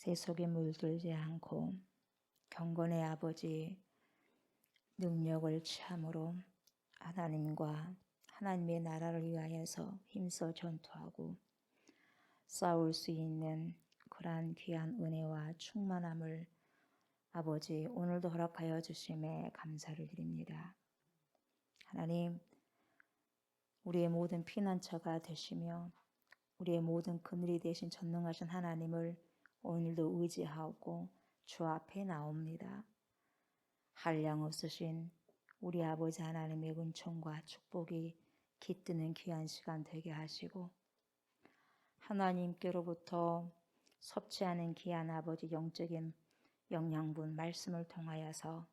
세속에 물들지 않고 경건의 아버지 능력을 참으로 하나님과 하나님의 나라를 위하여서 힘써 전투하고 싸울 수 있는 그러한 귀한 은혜와 충만함을 아버지 오늘도 허락하여 주심에 감사를 드립니다. 하나님, 우리의 모든 피난처가 되시며 우리의 모든 그늘이 되신 전능하신 하나님을 오늘도 의지하고 주 앞에 나옵니다. 한량 없으신 우리 아버지 하나님의 은총과 축복이 깃드는 귀한 시간 되게 하시고 하나님께로부터 섭취하는 귀한 아버지 영적인 영양분 말씀을 통하여서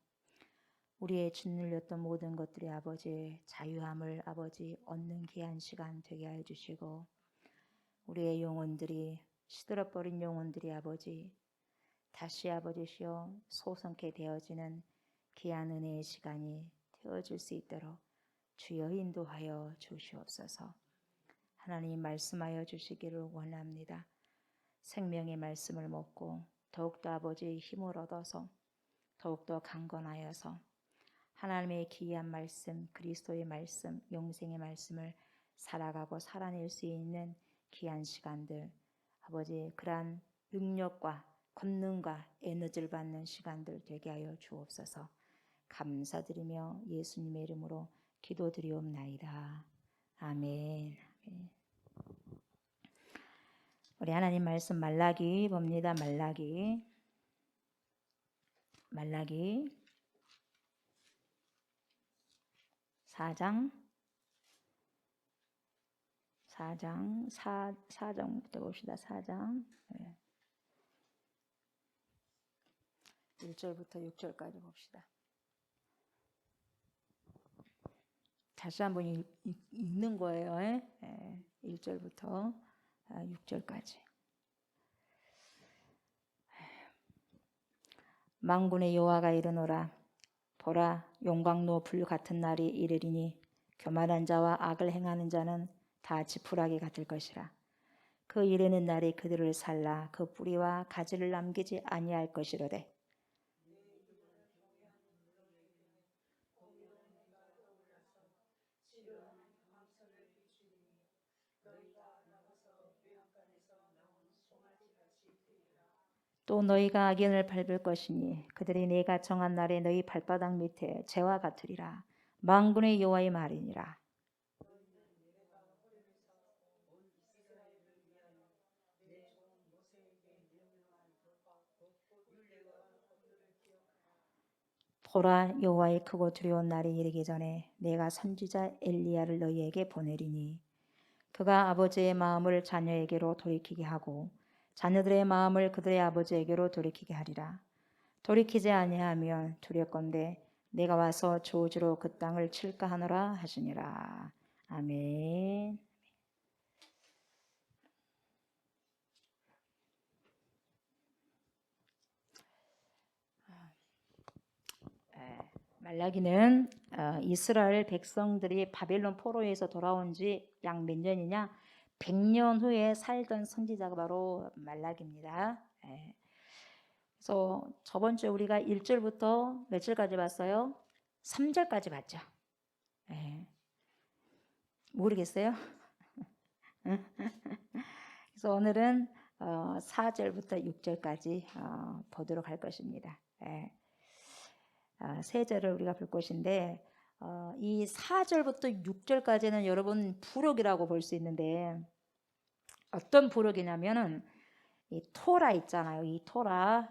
우리의 짓눌렸던 모든 것들이 아버지 자유함을 아버지 얻는 귀한 시간 되게 해 주시고 우리의 영혼들이 시들어버린 영혼들이 아버지 다시 아버지시여 소성케 되어지는 귀한 은혜의 시간이 되어질 수 있도록 주여 인도하여 주시옵소서. 하나님 말씀하여 주시기를 원합니다. 생명의 말씀을 먹고 더욱더 아버지의 힘을 얻어서 더욱더 강건하여서 하나님의 귀한 말씀, 그리스도의 말씀, 영생의 말씀을 살아가고 살아낼 수 있는 귀한 시간들, 아버지 그러한 능력과 권능과 에너지를 받는 시간들 되게 하여 주옵소서. 감사드리며 예수님의 이름으로 기도드리옵나이다. 아멘. 우리 하나님 말씀 말라기 봅니다. 말라기 4장부터 봅시다. 4장 1절부터 6절까지 봅시다. 다시 한번 읽는 거예요. 1절부터 6절까지. 만군의 여호와가 이르노라. 보라, 용광로 불 같은 날이 이르리니 교만한 자와 악을 행하는 자는 다 지푸라기 같을 것이라. 그 이르는 날이 그들을 살라 그 뿌리와 가지를 남기지 아니할 것이로되 또 너희가 악인을 밟을 것이니 그들이 내가 정한 날에 너희 발바닥 밑에 재와 같으리라. 만군의 여호와의 말이니라. 보라, 여호와의 크고 두려운 날이 이르기 전에 내가 선지자 엘리야를 너희에게 보내리니 그가 아버지의 마음을 자녀에게로 돌이키게 하고 자녀들의 마음을 그들의 아버지에게로 돌이키게 하리라. 돌이키지 아니하면 두렵건대 내가 와서 저주로 그 땅을 칠까 하노라 하시니라. 아멘. 말라기는 이스라엘 백성들이 바벨론 포로에서 돌아온 지 약 몇 년이냐? 100년 후에 살던 선지자가 바로 말라기입니다. 그래서 저번 주에 우리가 1절부터 몇 절까지 봤어요? 3절까지 봤죠. 모르겠어요? 그래서 오늘은 4절부터 6절까지 보도록 할 것입니다. 세 절을 우리가 볼 것인데 이 4절부터 6절까지는 여러분 부록이라고 볼 수 있는데 어떤 부록이냐면은 이 토라 있잖아요. 이 토라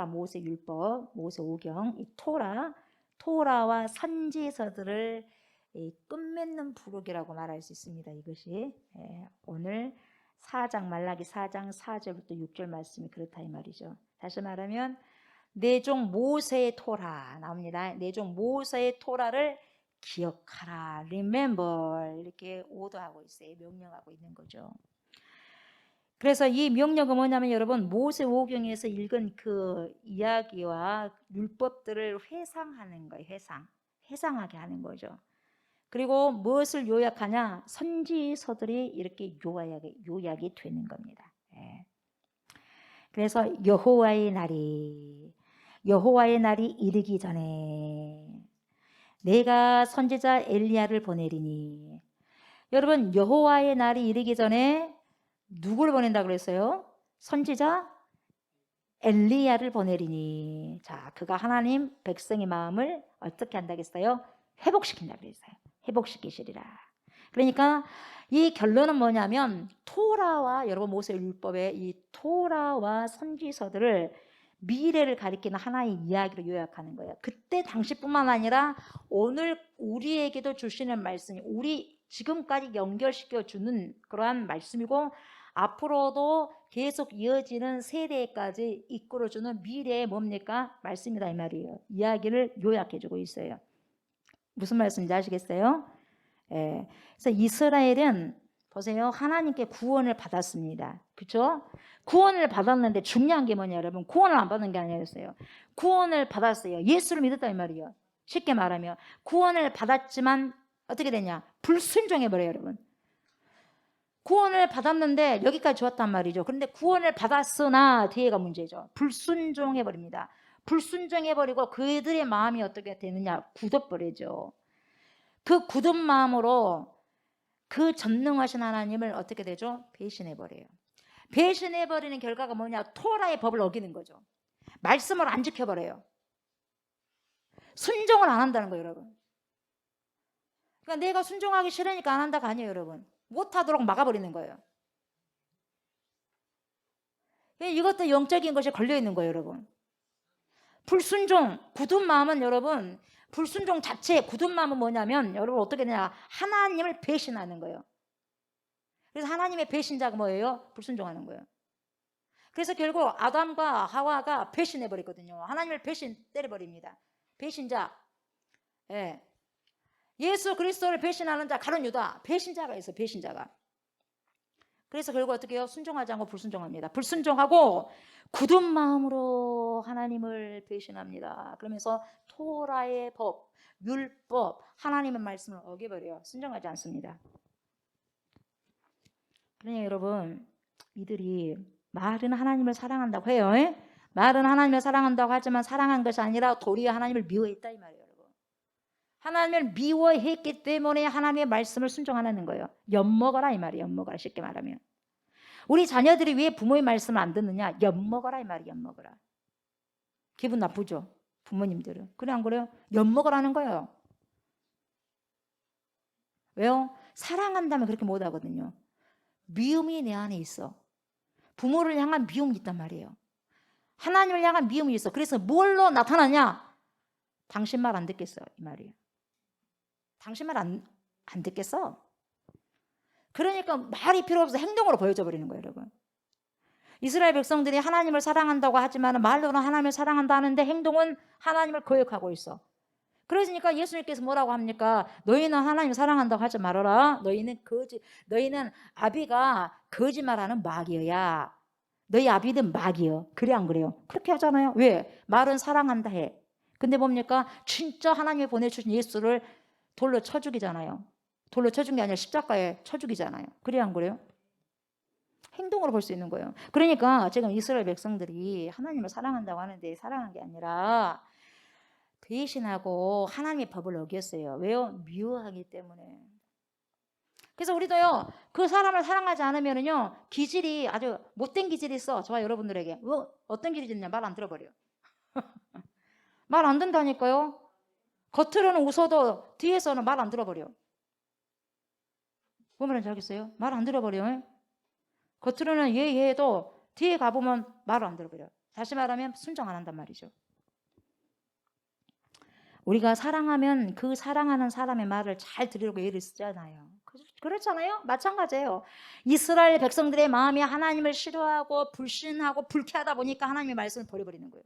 모세 율법, 모세 오경, 이 토라와 선지서들을 끝맺는 부록이라고 말할 수 있습니다. 이것이 오늘 4장 말라기 4장 4절부터 6절 말씀이 그렇다 이 말이죠. 다시 말하면 내 종 모세의 토라 나옵니다. 내 종 모세의 토라를 기억하라, remember 이렇게 오도하고 있어요. 명령하고 있는 거죠. 그래서 이 명령은 뭐냐면 여러분 모세 오경에서 읽은 그 이야기와 율법들을 회상하는 거예요. 회상하게 하는 거죠. 그리고 무엇을 요약하냐? 선지서들이 이렇게 요약이 되는 겁니다. 그래서 여호와의 날이 이르기 전에 내가 선지자 엘리야를 보내리니. 여러분, 여호와의 날이 이르기 전에 누구를 보낸다 그랬어요? 선지자 엘리야를 보내리니. 자, 그가 하나님 백성의 마음을 어떻게 한다겠어요? 회복시킨다 그랬어요. 회복시키시리라. 그러니까 이 결론은 뭐냐면, 토라와, 여러분 모세율법의 이 토라와 선지서들을 미래를 가리키는 하나의 이야기로 요약하는 거예요. 그때 당시뿐만 아니라 오늘 우리에게도 주시는 말씀이, 우리 지금까지 연결시켜 주는 그러한 말씀이고, 앞으로도 계속 이어지는 세대까지 이끌어주는 미래의 뭡니까? 말씀이다 이 말이에요. 이야기를 요약해주고 있어요. 무슨 말씀인지 아시겠어요? 예. 그래서 이스라엘은 보세요, 하나님께 구원을 받았습니다. 그렇죠? 구원을 받았는데 중요한 게 뭐냐, 여러분? 구원을 안 받은 게 아니었어요. 구원을 받았어요. 예수를 믿었다 이 말이에요. 쉽게 말하면 구원을 받았지만 어떻게 되냐? 불순종해버려요, 여러분. 구원을 받았는데 여기까지 좋았단 말이죠. 그런데 구원을 받았으나 뒤에가 문제죠. 불순종해버립니다. 불순종해버리고 그들의 마음이 어떻게 되느냐? 굳어버리죠. 그 굳은 마음으로 그 전능하신 하나님을 어떻게 되죠? 배신해버려요. 배신해버리는 결과가 뭐냐? 토라의 법을 어기는 거죠. 말씀을 안 지켜버려요. 순종을 안 한다는 거예요, 여러분. 그러니까 내가 순종하기 싫으니까 안 한다가 아니에요, 여러분. 못하도록 막아버리는 거예요. 이것도 영적인 것이 걸려있는 거예요, 여러분. 불순종, 굳은 마음은 여러분, 불순종 자체의 굳은 마음은 뭐냐면, 여러분 어떻게 되냐? 하나님을 배신하는 거예요. 그래서 하나님의 배신자가 뭐예요? 불순종하는 거예요. 그래서 결국 아담과 하와가 배신해버렸거든요. 하나님을 때려버립니다. 배신자. 예. 예수 그리스도를 배신하는 자, 가룟 유다. 배신자가 있어요, 배신자가. 그래서 결국 어떻게 해요? 순종하지 않고 불순종합니다. 불순종하고 굳은 마음으로 하나님을 배신합니다. 그러면서 토라의 법, 율법, 하나님의 말씀을 어겨버려요. 순종하지 않습니다. 그러니까 여러분, 이들이 말은 하나님을 사랑한다고 해요. 말은 하나님을 사랑한다고 하지만 사랑한 것이 아니라 도리어 하나님을 미워했다 이 말이에요. 하나님을 미워했기 때문에 하나님의 말씀을 순종하는 거예요. 엿먹어라 이 말이에요. 엿먹어라, 쉽게 말하면. 우리 자녀들이 왜 부모의 말씀을 안 듣느냐? 엿먹어라 이 말이에요. 엿먹어라. 기분 나쁘죠? 부모님들은. 그래 안 그래요? 엿먹으라는 거예요. 왜요? 사랑한다면 그렇게 못하거든요. 미움이 내 안에 있어. 부모를 향한 미움이 있단 말이에요. 하나님을 향한 미움이 있어. 그래서 뭘로 나타나냐? 당신 말 안 듣겠어요 이 말이에요. 당신 말 안 듣겠어. 그러니까 말이 필요 없어서 행동으로 보여줘 버리는 거예요, 여러분. 이스라엘 백성들이 하나님을 사랑한다고 하지만 말로는 하나님을 사랑한다 하는데 행동은 하나님을 거역하고 있어. 그러니까 예수님께서 뭐라고 합니까? 너희는 하나님을 사랑한다고 하지 말아라. 너희는 아비가 거짓말하는 마귀야. 너희 아비는 마귀여. 그래 안 그래요? 그렇게 하잖아요. 왜? 말은 사랑한다 해. 근데 뭡니까? 진짜 하나님이 보내주신 예수를 돌로 쳐 죽이잖아요. 돌로 쳐 죽인 게 아니라 십자가에 쳐 죽이잖아요. 그래 안 그래요? 행동으로 볼 수 있는 거예요. 그러니까 지금 이스라엘 백성들이 하나님을 사랑한다고 하는데 사랑한 게 아니라 배신하고 하나님의 법을 어겼어요. 왜요? 미워하기 때문에. 그래서 우리도요, 그 사람을 사랑하지 않으면요, 기질이 아주 못된 기질이 있어. 저와 여러분들에게. 어떤 기질이 있냐? 말 안 들어버려요. 말 안 듣는다니까요. 겉으로는 웃어도 뒤에서는 말 안 들어버려. 뭐 말인지 알겠어요? 말 안 들어버려. 겉으로는 예 해도 뒤에 가보면 말을 안 들어버려. 다시 말하면 순종 안 한단 말이죠. 우리가 사랑하면 그 사랑하는 사람의 말을 잘 들으려고 애를 쓰잖아요. 그렇잖아요? 마찬가지예요. 이스라엘 백성들의 마음이 하나님을 싫어하고 불신하고 불쾌하다 보니까 하나님의 말씀을 버려버리는 거예요.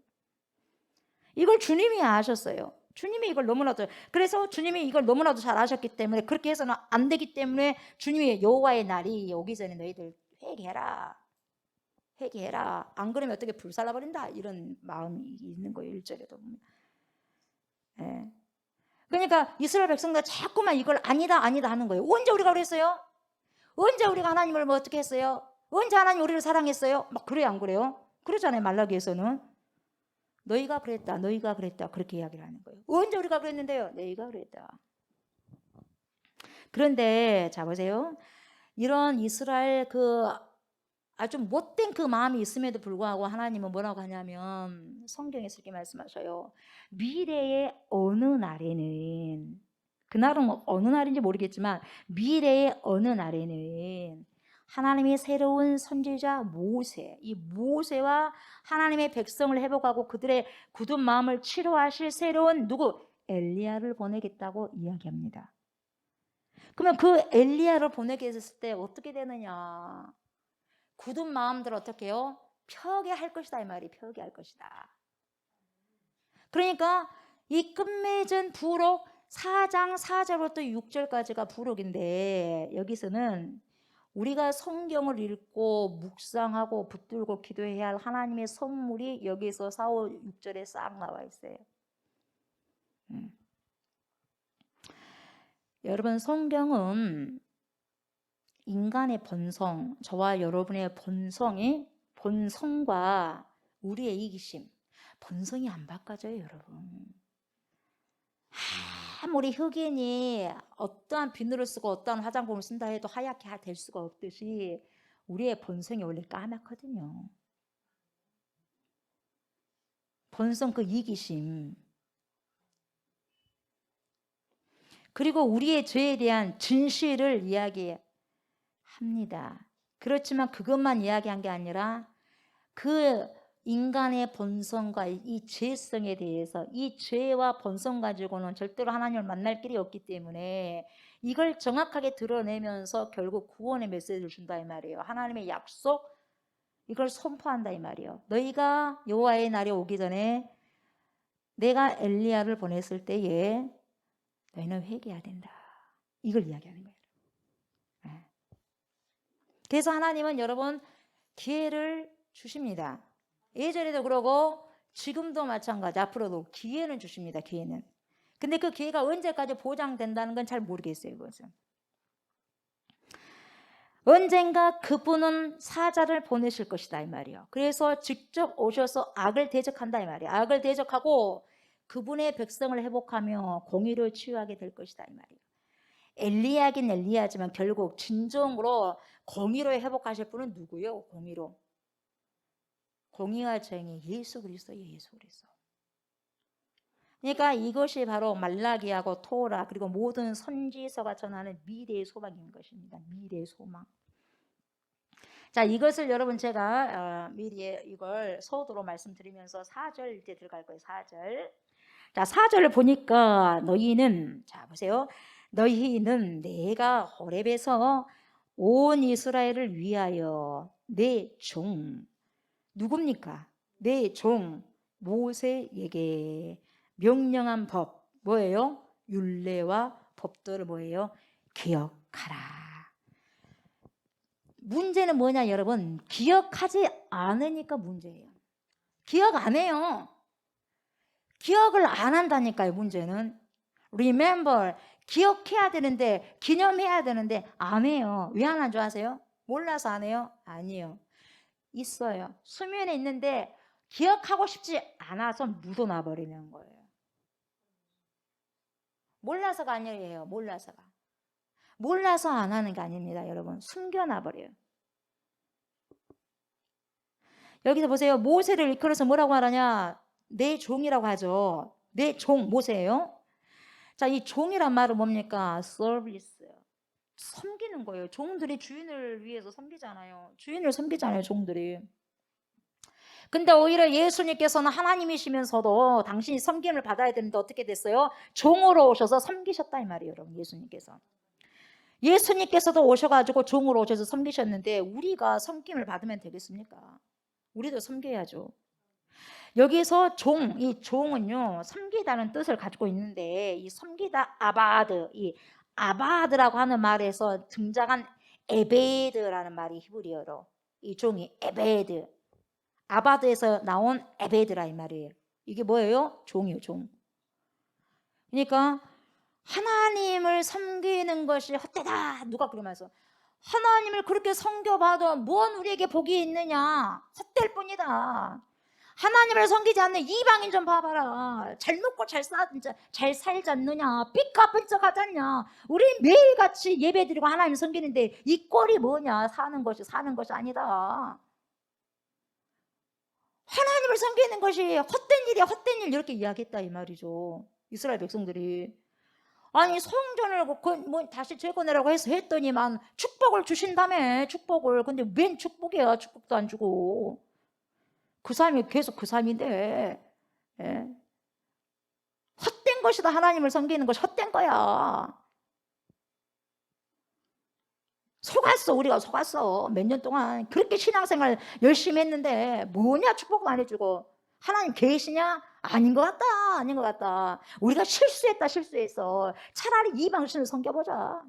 이걸 주님이 아셨어요. 주님이 이걸 너무나도, 그래서 주님이 이걸 너무나도 잘 아셨기 때문에, 그렇게 해서는 안 되기 때문에 주님이 여호와의 날이 오기 전에 너희들 회개해라. 안 그러면 어떻게 불살라버린다. 이런 마음이 있는 거예요. 1절에도 보면. 예. 그러니까 이스라엘 백성들 자꾸만 이걸 아니다 하는 거예요. 언제 우리가 그랬어요? 언제 우리가 하나님을 뭐 어떻게 했어요? 언제 하나님 우리를 사랑했어요? 막 그래요 안 그래요? 그러잖아요. 말라기에서는 너희가 그랬다, 너희가 그랬다 그렇게 이야기를 하는 거예요. 언제 우리가 그랬는데요? 너희가 그랬다. 그런데 자 보세요. 이런 이스라엘 그 아주 못된 그 마음이 있음에도 불구하고 하나님은 뭐라고 하냐면 성경에서 이렇게 말씀하셔요. 미래의 어느 날에는, 그날은 어느 날인지 모르겠지만 미래의 어느 날에는 하나님이 새로운 선지자 모세, 이 모세와 하나님의 백성을 회복하고 그들의 굳은 마음을 치료하실 새로운 누구? 엘리야를 보내겠다고 이야기합니다. 그러면 그 엘리야를 보내게 했을 때 어떻게 되느냐? 굳은 마음들 어떻게 해요? 펴게 할 것이다 이 말이. 펴게 할 것이다. 그러니까 이 끝맺은 부록 4장 4절부터 6절까지가 부록인데 여기서는 우리가 성경을 읽고 묵상하고 붙들고 기도해야 할 하나님의 선물이 여기서 4, 5, 6절에 싹 나와 있어요. 여러분 성경은 인간의 본성, 저와 여러분의 본성과 우리의 이기심, 본성이 안 바꿔져요, 여러분. 아무리 흑인이 어떠한 비누를 쓰고 어떠한 화장품을 쓴다 해도 하얗게 될 수가 없듯이 우리의 본성이 원래 까맣거든요. 본성 그 이기심. 그리고 우리의 죄에 대한 진실을 이야기합니다. 그렇지만 그것만 이야기한 게 아니라 그 인간의 본성과 이 죄성에 대해서 이 죄와 본성 가지고는 절대로 하나님을 만날 길이 없기 때문에 이걸 정확하게 드러내면서 결국 구원의 메시지를 준다 이 말이에요. 하나님의 약속 이걸 선포한다 이 말이에요. 너희가 여호와의 날이 오기 전에 내가 엘리야를 보냈을 때에 너희는 회개해야 된다. 이걸 이야기하는 거예요. 그래서 하나님은 여러분 기회를 주십니다. 예전에도 그러고 지금도 마찬가지. 앞으로도 기회는 주십니다. 기회는. 근데 그 기회가 언제까지 보장된다는 건 잘 모르겠어요. 그것은. 언젠가 그분은 사자를 보내실 것이다 이 말이에요. 그래서 직접 오셔서 악을 대적한다 이 말이에요. 악을 대적하고 그분의 백성을 회복하며 공의를 치유하게 될 것이다 이 말이에요. 엘리야긴 엘리야지만 결국 진정으로 공의로 회복하실 분은 누구요? 공의로. 공의와 정의 예수 그리스도. 그러니까 이것이 바로 말라기하고 토라 그리고 모든 선지서가 전하는 미래의 소망인 것입니다. 미래의 소망. 자, 이것을 여러분 제가 미리 이걸 서두로 말씀드리면서 4절 이제 들어갈 거예요. 4절. 자, 4절을 보니까 너희는 자 보세요. 너희는 내가 호렙에서 온 이스라엘을 위하여 내 종 누굽니까? 내 종 모세에게 명령한 법 뭐예요? 율례와 법도를 뭐예요? 기억하라. 문제는 뭐냐 여러분? 기억하지 않으니까 문제예요. 기억 안 해요. 기억을 안 한다니까요. 문제는 remember 기억해야 되는데 기념해야 되는데 안 해요. 왜 안 한 줄 아세요? 몰라서 안 해요? 아니에요. 있어요. 수면에 있는데 기억하고 싶지 않아서 묻어놔 버리는 거예요. 몰라서가 아니에요. 몰라서 안 하는 게 아닙니다. 여러분 숨겨놔 버려요. 여기서 보세요. 모세를 일컬어서 뭐라고 말하냐? 내 종이라고 하죠. 내 종 모세예요. 자, 이 종이란 말은 뭡니까? 서비스. 섬기는 거예요. 종들이 주인을 위해서 섬기잖아요. 주인을 섬기잖아요, 종들이. 근데 오히려 예수님께서는 하나님이시면서도 당신이 섬김을 받아야 되는데 어떻게 됐어요? 종으로 오셔서 섬기셨다 이 말이에요, 여러분. 예수님께서도 오셔가지고 종으로 오셔서 섬기셨는데 우리가 섬김을 받으면 되겠습니까? 우리도 섬겨야죠. 여기서 이 종은요 섬기다는 뜻을 가지고 있는데 이 섬기다 이 아바드라고 하는 말에서 등장한 에베드라는 말이 히브리어로 이 종이 에베드 아바드에서 나온 에베드라 이 말이에요. 이게 뭐예요? 종이요, 종. 그러니까 하나님을 섬기는 것이 헛되다 누가 그러면서 하나님을 그렇게 섬겨봐도 뭔 우리에게 복이 있느냐? 헛될 뿐이다. 하나님을 섬기지 않는 이방인 좀 봐봐라. 잘 먹고 잘 살지 않느냐? 삐까뻔쩍하지 않냐? 우리 매일같이 예배드리고 하나님 섬기는데 이 꼴이 뭐냐? 사는 것이 아니다. 하나님을 섬기는 것이 헛된 일이야, 헛된 일, 이렇게 이야기했다 이 말이죠. 이스라엘 백성들이. 아니 성전을 다시 재건해라고 해서 했더니만 축복을 주신다며, 축복을. 근데 웬 축복이야? 축복도 안 주고. 그 삶이 계속 그 삶인데, 예? 헛된 것이다. 하나님을 섬기는 것이 헛된 거야. 속았어. 우리가 속았어. 몇 년 동안 그렇게 신앙생활 열심히 했는데 뭐냐? 축복도 안 해주고. 하나님 계시냐? 아닌 것 같다. 아닌 것 같다. 우리가 실수했어. 차라리 이방신을 섬겨보자.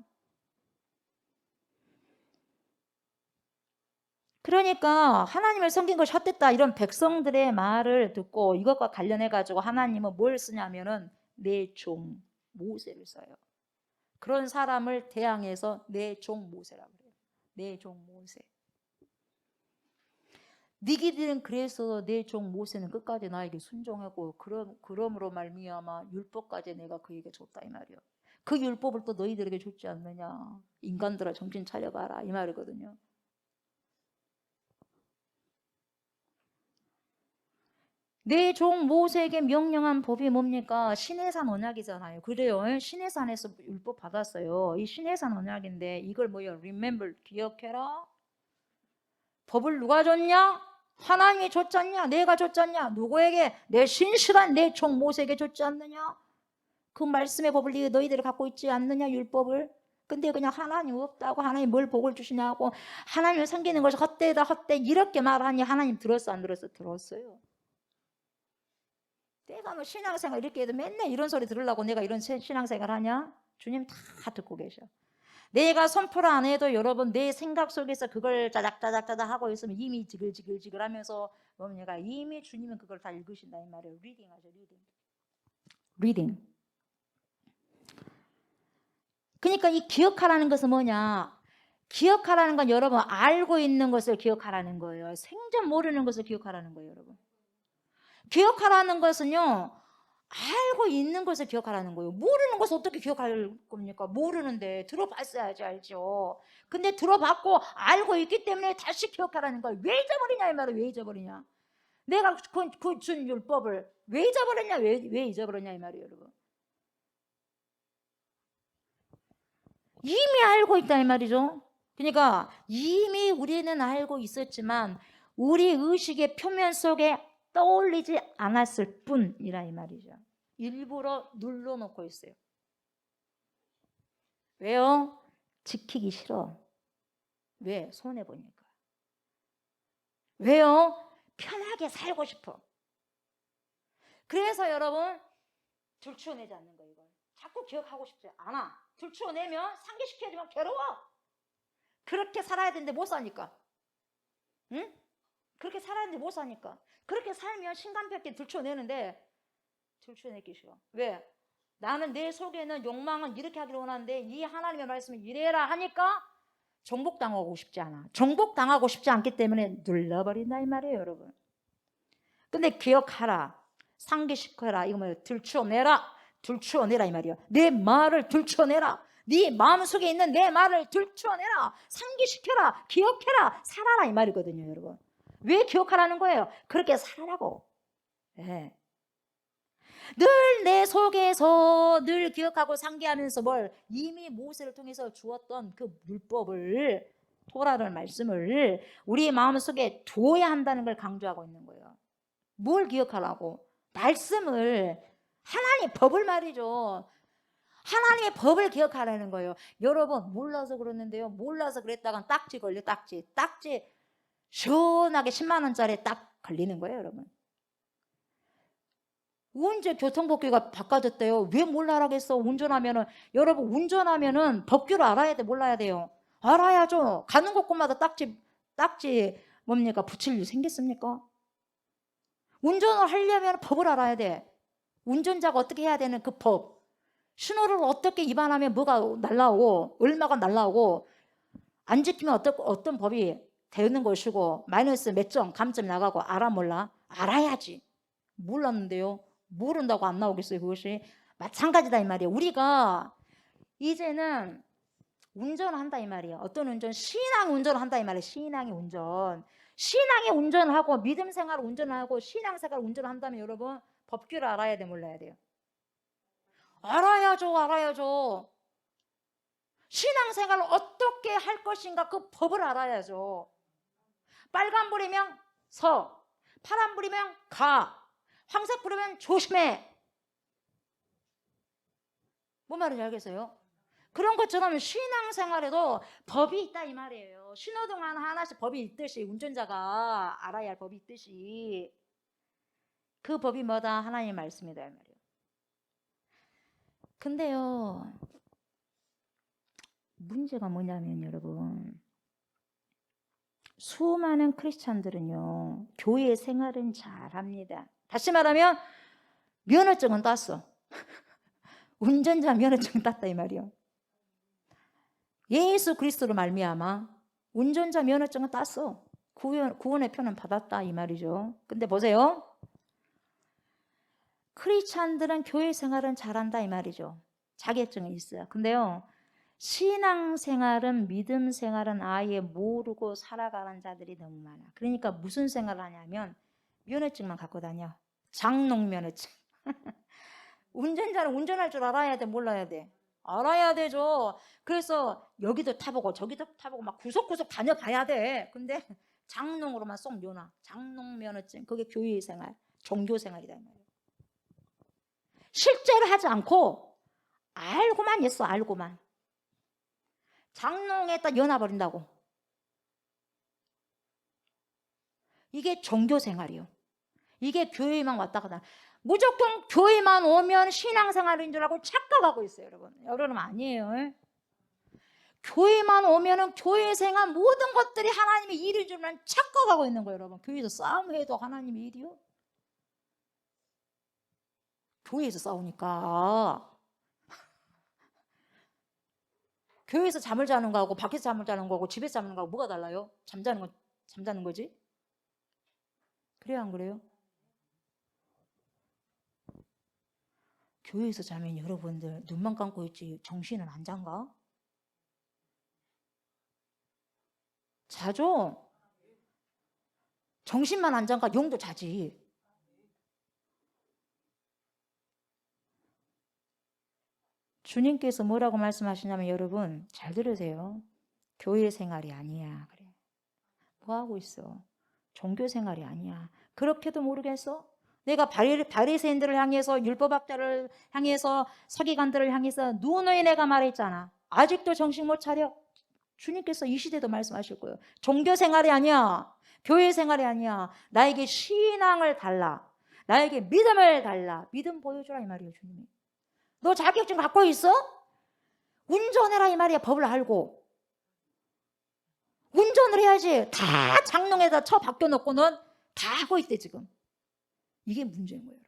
그러니까 하나님을 섬긴 것이 헛됐다, 이런 백성들의 말을 듣고 이것과 관련해 가지고 하나님은 뭘 쓰냐면은 내 종 모세를 써요. 그런 사람을 대항해서 내 종 모세라고 그래요. 내 종 모세. 니기들은 그래서 내 종 모세는 끝까지 나에게 순종하고 그러므로 말미암아 율법까지 내가 그에게 줬다 이 말이요. 그 율법을 또 너희들에게 줬지 않느냐? 인간들아 정신 차려봐라 이 말이거든요. 내 종 모세에게 명령한 법이 뭡니까? 시내산 언약이잖아요. 그래요. 시내산에서 율법 받았어요. 이 시내산 언약인데 이걸 뭐예요? Remember, 기억해라. 법을 누가 줬냐? 하나님이 줬지 않냐? 내가 줬지 않냐? 누구에게? 내 신실한 내 종 모세에게 줬지 않느냐? 그 말씀의 법을 너희들이 갖고 있지 않느냐? 율법을. 근데 그냥 하나님 없다고, 하나님 뭘 복을 주시냐고, 하나님을 섬기는 것이 헛되다 헛되 이렇게 말하니 하나님 들었어 안 들었어? 들었어요. 내가 뭐 신앙생활 이렇게 해도 맨날 이런 소리 들으려고 내가 이런 신앙생활 하냐? 주님 다 듣고 계셔. 내가 선포를 안 해도 여러분 내 생각 속에서 그걸 짜작짜작 하고 있으면 이미 지글지글 하면서 뭡니까? 이미 주님은 그걸 다 읽으신다 이 말이에요. 리딩 하죠. 리딩. 그러니까 이 기억하라는 것은 뭐냐? 기억하라는 건 여러분 알고 있는 것을 기억하라는 거예요. 생전 모르는 것을 기억하라는 거예요, 여러분. 기억하라는 것은요, 알고 있는 것을 기억하라는 거예요. 모르는 것을 어떻게 기억할 겁니까? 모르는데 들어봤어야지 알죠. 근데 들어봤고 알고 있기 때문에 다시 기억하라는 거예요. 왜 잊어버리냐 이 말이에요. 왜 잊어버리냐? 내가 그 준 율법을 왜 잊어버렸냐? 왜 잊어버렸냐 이 말이에요, 여러분. 이미 알고 있다 이 말이죠. 그러니까 이미 우리는 알고 있었지만 우리 의식의 표면 속에 떠올리지 않았을 뿐이라 이 말이죠. 일부러 눌러놓고 있어요. 왜요? 지키기 싫어. 왜? 손해보니까. 왜요? 편하게 살고 싶어. 그래서 여러분 들추어내지 않는 거예요. 이걸 자꾸 기억하고 싶지 않아. 들추어내면 상기시켜주면 괴로워. 그렇게 살아야 되는데 못 사니까. 응? 그렇게 살아야 되는데 못 사니까. 그렇게 살면 신간볍게 들추어내는데 들추어내기 싫어. 왜? 나는 내 속에는 욕망은 이렇게 하기를 원하는데 이 하나님의 말씀을 이래라 하니까 정복당하고 싶지 않아. 정복당하고 싶지 않기 때문에 눌러버린다 이 말이에요, 여러분. 근데 기억하라. 상기시켜라. 이거 뭐예요? 들추어내라 이 말이에요. 내 말을 들추어내라. 네 마음속에 있는 내 말을 들추어내라. 상기시켜라. 기억해라. 살아라 이 말이거든요, 여러분. 왜 기억하라는 거예요? 그렇게 살아라고. 네. 늘 내 속에서 늘 기억하고 상기하면서 뭘 이미 모세를 통해서 주었던 그 율법을, 토라를 말씀을 우리 마음속에 두어야 한다는 걸 강조하고 있는 거예요. 뭘 기억하라고? 말씀을, 하나님의 법을 말이죠. 하나님의 법을 기억하라는 거예요. 여러분 몰라서 그러는데요. 몰라서 그랬다간 딱지 걸려. 딱지 시원하게 10만 원짜리 딱 걸리는 거예요, 여러분. 언제 교통법규가 바꿔졌대요? 왜 몰라라겠어? 여러분 운전하면은 법규를 알아야 돼, 몰라야 돼요? 알아야죠. 가는 곳곳마다 딱지 뭡니까? 붙일 일 생겼습니까? 운전을 하려면 법을 알아야 돼. 운전자가 어떻게 해야 되는 그 법. 신호를 어떻게 위반하면 뭐가 날라오고 얼마가 날라오고 안 지키면 어떤 법이 되는 것이고 마이너스 몇 점, 감점 나가고 알아 몰라? 알아야지. 몰랐는데요. 모른다고 안 나오겠어요. 그것이 마찬가지다 이 말이에요. 우리가 이제는 운전을 한다 이 말이에요. 어떤 운전? 신앙 운전을 한다 이 말이에요. 신앙의 운전. 신앙의 운전을 하고 믿음 생활 운전을 하고 신앙 생활 운전을 한다면 여러분 법규를 알아야 돼 몰라야 돼요? 알아야죠. 알아야죠. 신앙생활을 어떻게 할 것인가 그 법을 알아야죠. 빨간불이면 서, 파란불이면 가, 황색불이면 조심해. 뭔 말인지 알겠어요? 그런 것처럼 신앙생활에도 법이 있다 이 말이에요. 신호등 하나씩 법이 있듯이 운전자가 알아야 할 법이 있듯이 그 법이 뭐다? 하나님의 말씀이다 이 말이에요. 근데요 문제가 뭐냐면 여러분 수많은 크리스찬들은요 교회 생활은 잘합니다. 다시 말하면 면허증은 땄어. 운전자 면허증 땄다 이 말이요. 예수 그리스도로 말미암아 운전자 면허증은 땄어. 구원의 표는 받았다 이 말이죠. 근데 보세요. 크리스찬들은 교회 생활은 잘한다 이 말이죠. 자격증이 있어요. 근데요. 신앙생활은 믿음 생활은 아예 모르고 살아가는 자들이 너무 많아. 그러니까 무슨 생활을 하냐면 면허증만 갖고 다녀. 장롱 면허증. 운전자는 운전할 줄 알아야 돼 몰라야 돼? 알아야 되죠. 그래서 여기도 타보고 저기도 타보고 막 구석구석 다녀봐야 돼. 근데 장롱으로만 쏙 묘나. 장롱 면허증. 그게 교회 생활, 종교 생활이다 이 말이야. 실제로 하지 않고 알고만 있어. 알고만. 장롱에다 연화버린다고. 이게 종교생활이요. 이게 교회만 왔다 갔다. 무조건 교회만 오면 신앙생활인 줄 알고 착각하고 있어요. 여러분 아니에요. 교회만 오면은 교회생활 모든 것들이 하나님의 일인 줄만 착각하고 있는 거예요. 여러분 교회에서 싸움해도 하나님의 일이요? 교회에서 싸우니까 교회에서 잠을 자는 거하고 밖에서 잠을 자는 거하고 집에서 자는 거하고 뭐가 달라요? 잠자는 거지? 그래요 안 그래요? 교회에서 자면 여러분들 눈만 감고 있지 정신은 안 잔가? 자죠? 정신만 안 잔가 영도 자지. 주님께서 뭐라고 말씀하시냐면 여러분 잘 들으세요. 교회 생활이 아니야. 그래. 뭐 하고 있어? 종교 생활이 아니야. 그렇게도 모르겠어? 내가 바리새인들을 향해서 율법학자를 향해서 서기관들을 향해서 누누이 내가 말했잖아. 아직도 정신 못 차려? 주님께서 이 시대도 말씀하실 거예요. 종교 생활이 아니야. 교회 생활이 아니야. 나에게 신앙을 달라. 나에게 믿음을 달라. 믿음 보여주라 이 말이에요. 주님이. 너 자격증 갖고 있어? 운전해라 이 말이야. 법을 알고. 운전을 해야지. 다 장롱에다 쳐 박혀놓고는 다 하고 있대 지금. 이게 문제인 거예요.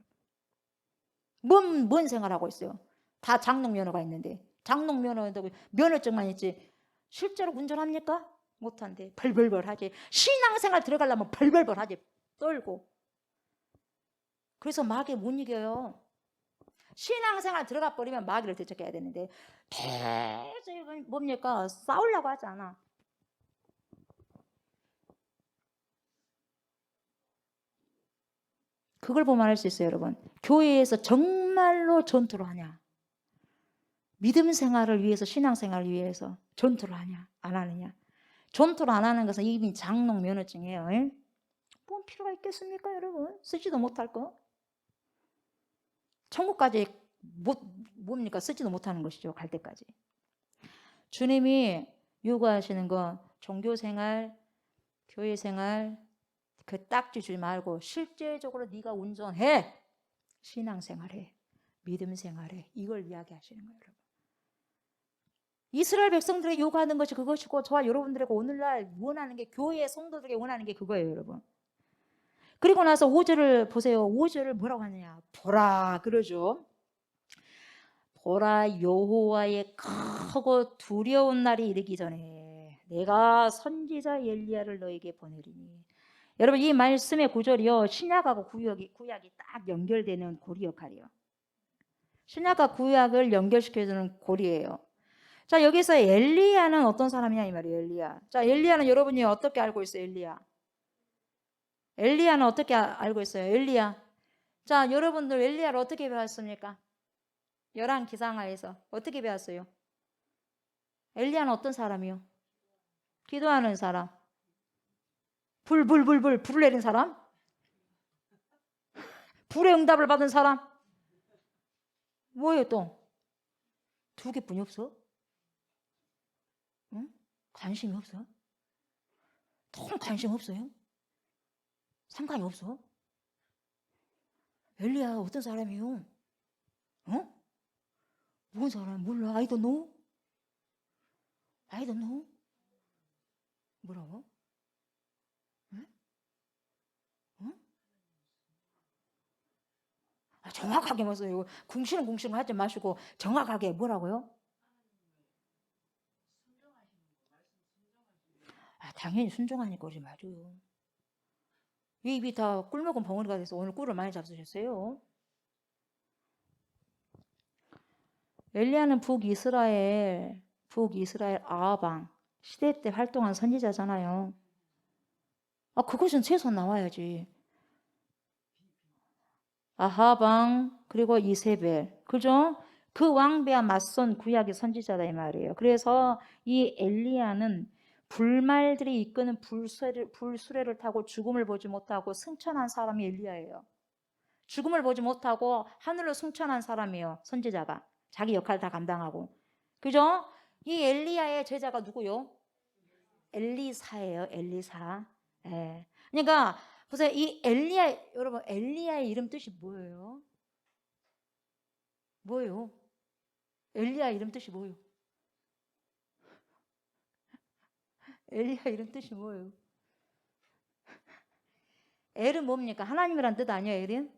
뭔 생활하고 있어요. 다 장롱 면허가 있는데. 장롱 면허인데 면허증만 있지. 실제로 운전합니까? 못한대. 벌벌벌 하지. 신앙생활 들어가려면 벌벌벌 하지. 떨고. 그래서 마귀 못 이겨요. 신앙생활 들어가 버리면 마귀를 대적해야 되는데 계속 뭡니까? 싸우려고 하지 않아. 그걸 보면 알 수 있어요, 여러분. 교회에서 정말로 전투를 하냐? 믿음 생활을 위해서, 신앙 생활을 위해서 전투를 하냐? 안 하느냐? 전투를 안 하는 것은 이미 장롱 면허증이에요. 뭔 필요가 있겠습니까, 여러분? 쓰지도 못할 거. 천국까지 뭡니까? 쓰지도 못하는 것이죠, 갈 때까지. 주님이 요구하시는 건 종교생활, 교회생활 그 딱지 주지 말고 실제적으로 네가 운전해. 신앙생활해. 믿음생활해. 이걸 이야기하시는 거예요, 여러분. 이스라엘 백성들에게 요구하는 것이 그것이고 저와 여러분들에게 오늘날 원하는 게 교회의 성도들에게 원하는 게 그거예요, 여러분. 그리고 나서 5절을 보세요. 5절을 뭐라고 하느냐. 보라 그러죠. 보라 여호와의 크고 두려운 날이 이르기 전에 내가 선지자 엘리야를 너에게 보내리니. 여러분 이 말씀의 구절이요 신약하고 구약이 딱 연결되는 고리 역할이에요. 신약과 구약을 연결시켜주는 고리예요. 자 여기서 엘리야는 어떤 사람이냐 이 말이에요. 엘리야. 자 엘리야는 여러분이 어떻게 알고 있어요? 엘리야는 어떻게 알고 있어요? 엘리야. 자 여러분들 엘리야를 어떻게 배웠습니까? 열왕기상하에서 어떻게 배웠어요? 엘리야는 어떤 사람이요? 기도하는 사람. 불을 내린 사람? 불의 응답을 받은 사람? 뭐예요 또? 두 개뿐이 없어? 응? 관심이 없어? 통 관심 없어요? 상관이 없어? 엘리야 어떤 사람이요? 어? 뭔 사람? 몰라. I don't know? I don't know? 뭐라고? 응? 응? 아, 정확하게 맞아요. 궁시렁 하지 마시고 정확하게 뭐라고요? 아, 당연히 순종하니까 우리 맞아요. 입이 다 꿀 먹은 벙어리가 돼서 오늘 꿀을 많이 잡수셨어요. 엘리야는 북이스라엘 아방 시대 때 활동한 선지자잖아요. 아, 그것은 최소한 나와야지. 아하방 그리고 이세벨 그죠? 그 왕비와 맞선 구약의 선지자다 이 말이에요. 그래서 이 엘리야는 불말들이 이끄는 불수레를 타고 죽음을 보지 못하고 승천한 사람이 엘리야예요. 죽음을 보지 못하고 하늘로 승천한 사람이에요. 선지자가 자기 역할을 다 감당하고 그죠? 이 엘리야의 제자가 누구요? 엘리사예요. 엘리사. 예. 그러니까 보세요. 이 엘리야 여러분 엘리야의 이름 뜻이 뭐예요? 뭐예요? 엘리야 이름 뜻이 뭐예요? 엘리야 이름 뜻이 뭐예요? 엘은 뭡니까? 하나님이란 뜻 아니에요? 엘은?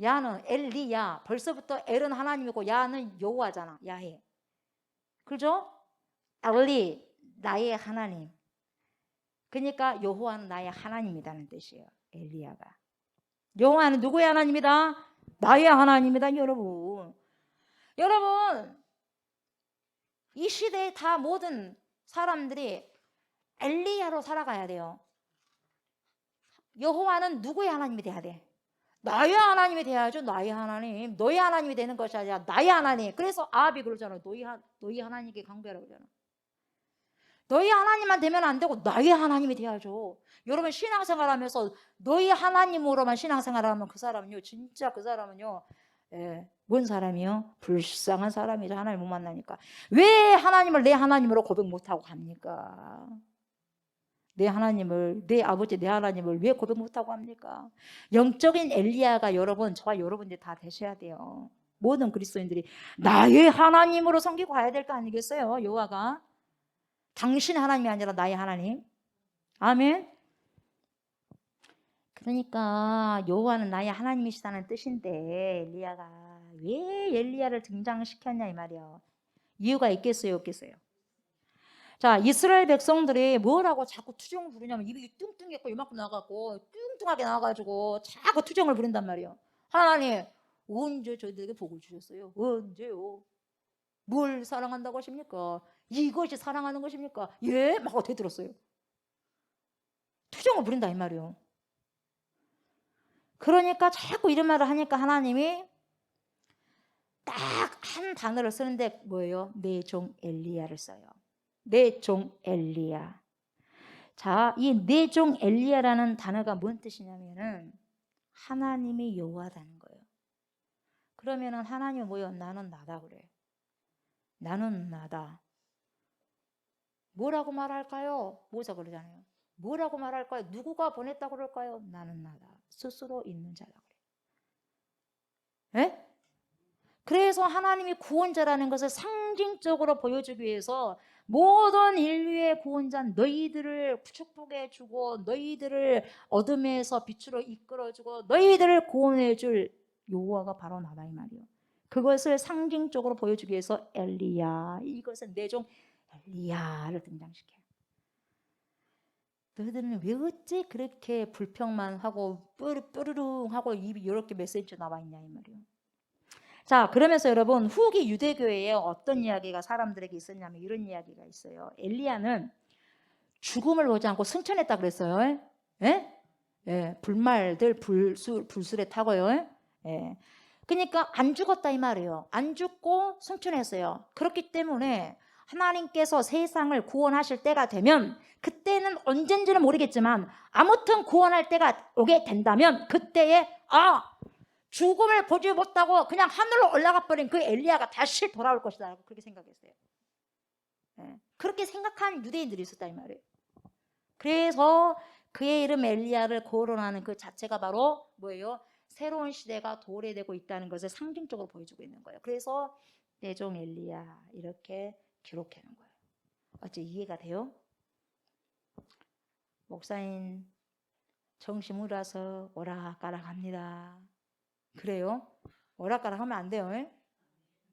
야는 엘리야. 벌써부터 엘은 하나님이고 야는 여호와잖아. 야해. 그죠? 엘리 나의 하나님. 그러니까 여호와는 나의 하나님이라는 뜻이에요. 엘리야가. 여호와는 누구의 하나님이다? 나의 하나님이다 여러분. 여러분 이 시대에 다 모든 사람들이 엘리야로 살아가야 돼요. 여호와는 누구의 하나님이 돼야 돼? 나의 하나님이 돼야죠. 나의 하나님. 너의 하나님이 되는 것이 아니라 나의 하나님. 그래서 아합이 그러잖아요. 너희 하나님께 강구하라고 그러잖아. 너희 하나님만 되면 안 되고 나의 하나님이 돼야죠. 여러분 신앙생활하면서 너희 하나님으로만 신앙생활하면 그 사람은요. 진짜 그 사람은요. 뭔 사람이요? 불쌍한 사람이죠. 하나님 못 만나니까. 왜 하나님을 내 하나님으로 고백 못하고 갑니까? 내 하나님을 내 아버지 내 하나님을 왜 고백 못하고 합니까? 영적인 엘리야가 여러분 저와 여러분들 다 되셔야 돼요. 모든 그리스도인들이 나의 하나님으로 섬기고 가야 될 거 아니겠어요? 여호와가 당신 하나님이 아니라 나의 하나님. 아멘. 그러니까 여호와는 나의 하나님이시다는 뜻인데 엘리야가 왜 엘리야를 등장시켰냐 이 말이에요. 이유가 있겠어요, 없겠어요? 자, 이스라엘 백성들이 뭐라고 자꾸 투정을 부르냐면 입이 뚱뚱했고 이만큼 나가고 뚱뚱하게 나와가지고 자꾸 투정을 부른단 말이에요. 하나님 언제 저희들에게 복을 주셨어요? 언제요? 뭘 사랑한다고 하십니까? 이것이 사랑하는 것입니까? 예? 막 되들었어요. 투정을 부린다 이 말이에요. 그러니까 자꾸 이런 말을 하니까 하나님이 딱 한 단어를 쓰는데 뭐예요? 내 종 엘리야를 써요. 내 종 엘리야. 자, 이 내 종 엘리야라는 단어가 뭔 뜻이냐면은 하나님이 여호와라는 거예요. 그러면은 하나님이 뭐예요? 나는 나다 그래. 나는 나다. 뭐라고 말할까요? 모자 그러잖아요. 뭐라고 말할까요? 누구가 보냈다고 그럴까요? 나는 나다. 스스로 있는 자다 그래. 예? 그래서 하나님이 구원자라는 것을 상징적으로 보여주기 위해서 모든 인류의 구원자 너희들을 축복해 주고 너희들을 어둠에서 빛으로 이끌어 주고 너희들을 구원해 줄 여호와가 바로 나다 이 말이에요. 그것을 상징적으로 보여주기 위해서 엘리야 이것은 내 종 엘리야를 등장시켜요. 너희들은 왜 어째 그렇게 불평만 하고 뾰르릉 하고 입이 이렇게 몇 센치 나와 있냐 이 말이에요. 자, 그러면서 여러분 후기 유대교회에 어떤 이야기가 사람들에게 있었냐면 이런 이야기가 있어요. 엘리야는 죽음을 보지 않고 승천했다 그랬어요. 예? 예, 불말들 불술에 타고요. 예. 그러니까 안 죽었다 이 말이에요. 안 죽고 승천했어요. 그렇기 때문에 하나님께서 세상을 구원하실 때가 되면 그때는 언젠지는 모르겠지만 아무튼 구원할 때가 오게 된다면 그때에 죽음을 보지 못하고 그냥 하늘로 올라가 버린 그 엘리야가 다시 돌아올 것이다 라고 그렇게 생각했어요. 예. 그렇게 생각한 유대인들이 있었다 이 말이에요. 그래서 그의 이름 엘리야를 거론하는 그 자체가 바로 뭐예요? 새로운 시대가 도래되고 있다는 것을 상징적으로 보여주고 있는 거예요. 그래서 내 종 엘리야 이렇게 기록해 놓은 거예요. 어째 이해가 돼요? 목사님 정신 못 와서 오락가락 합니다. 그래요? 오락가락 하면 안 돼요. 에?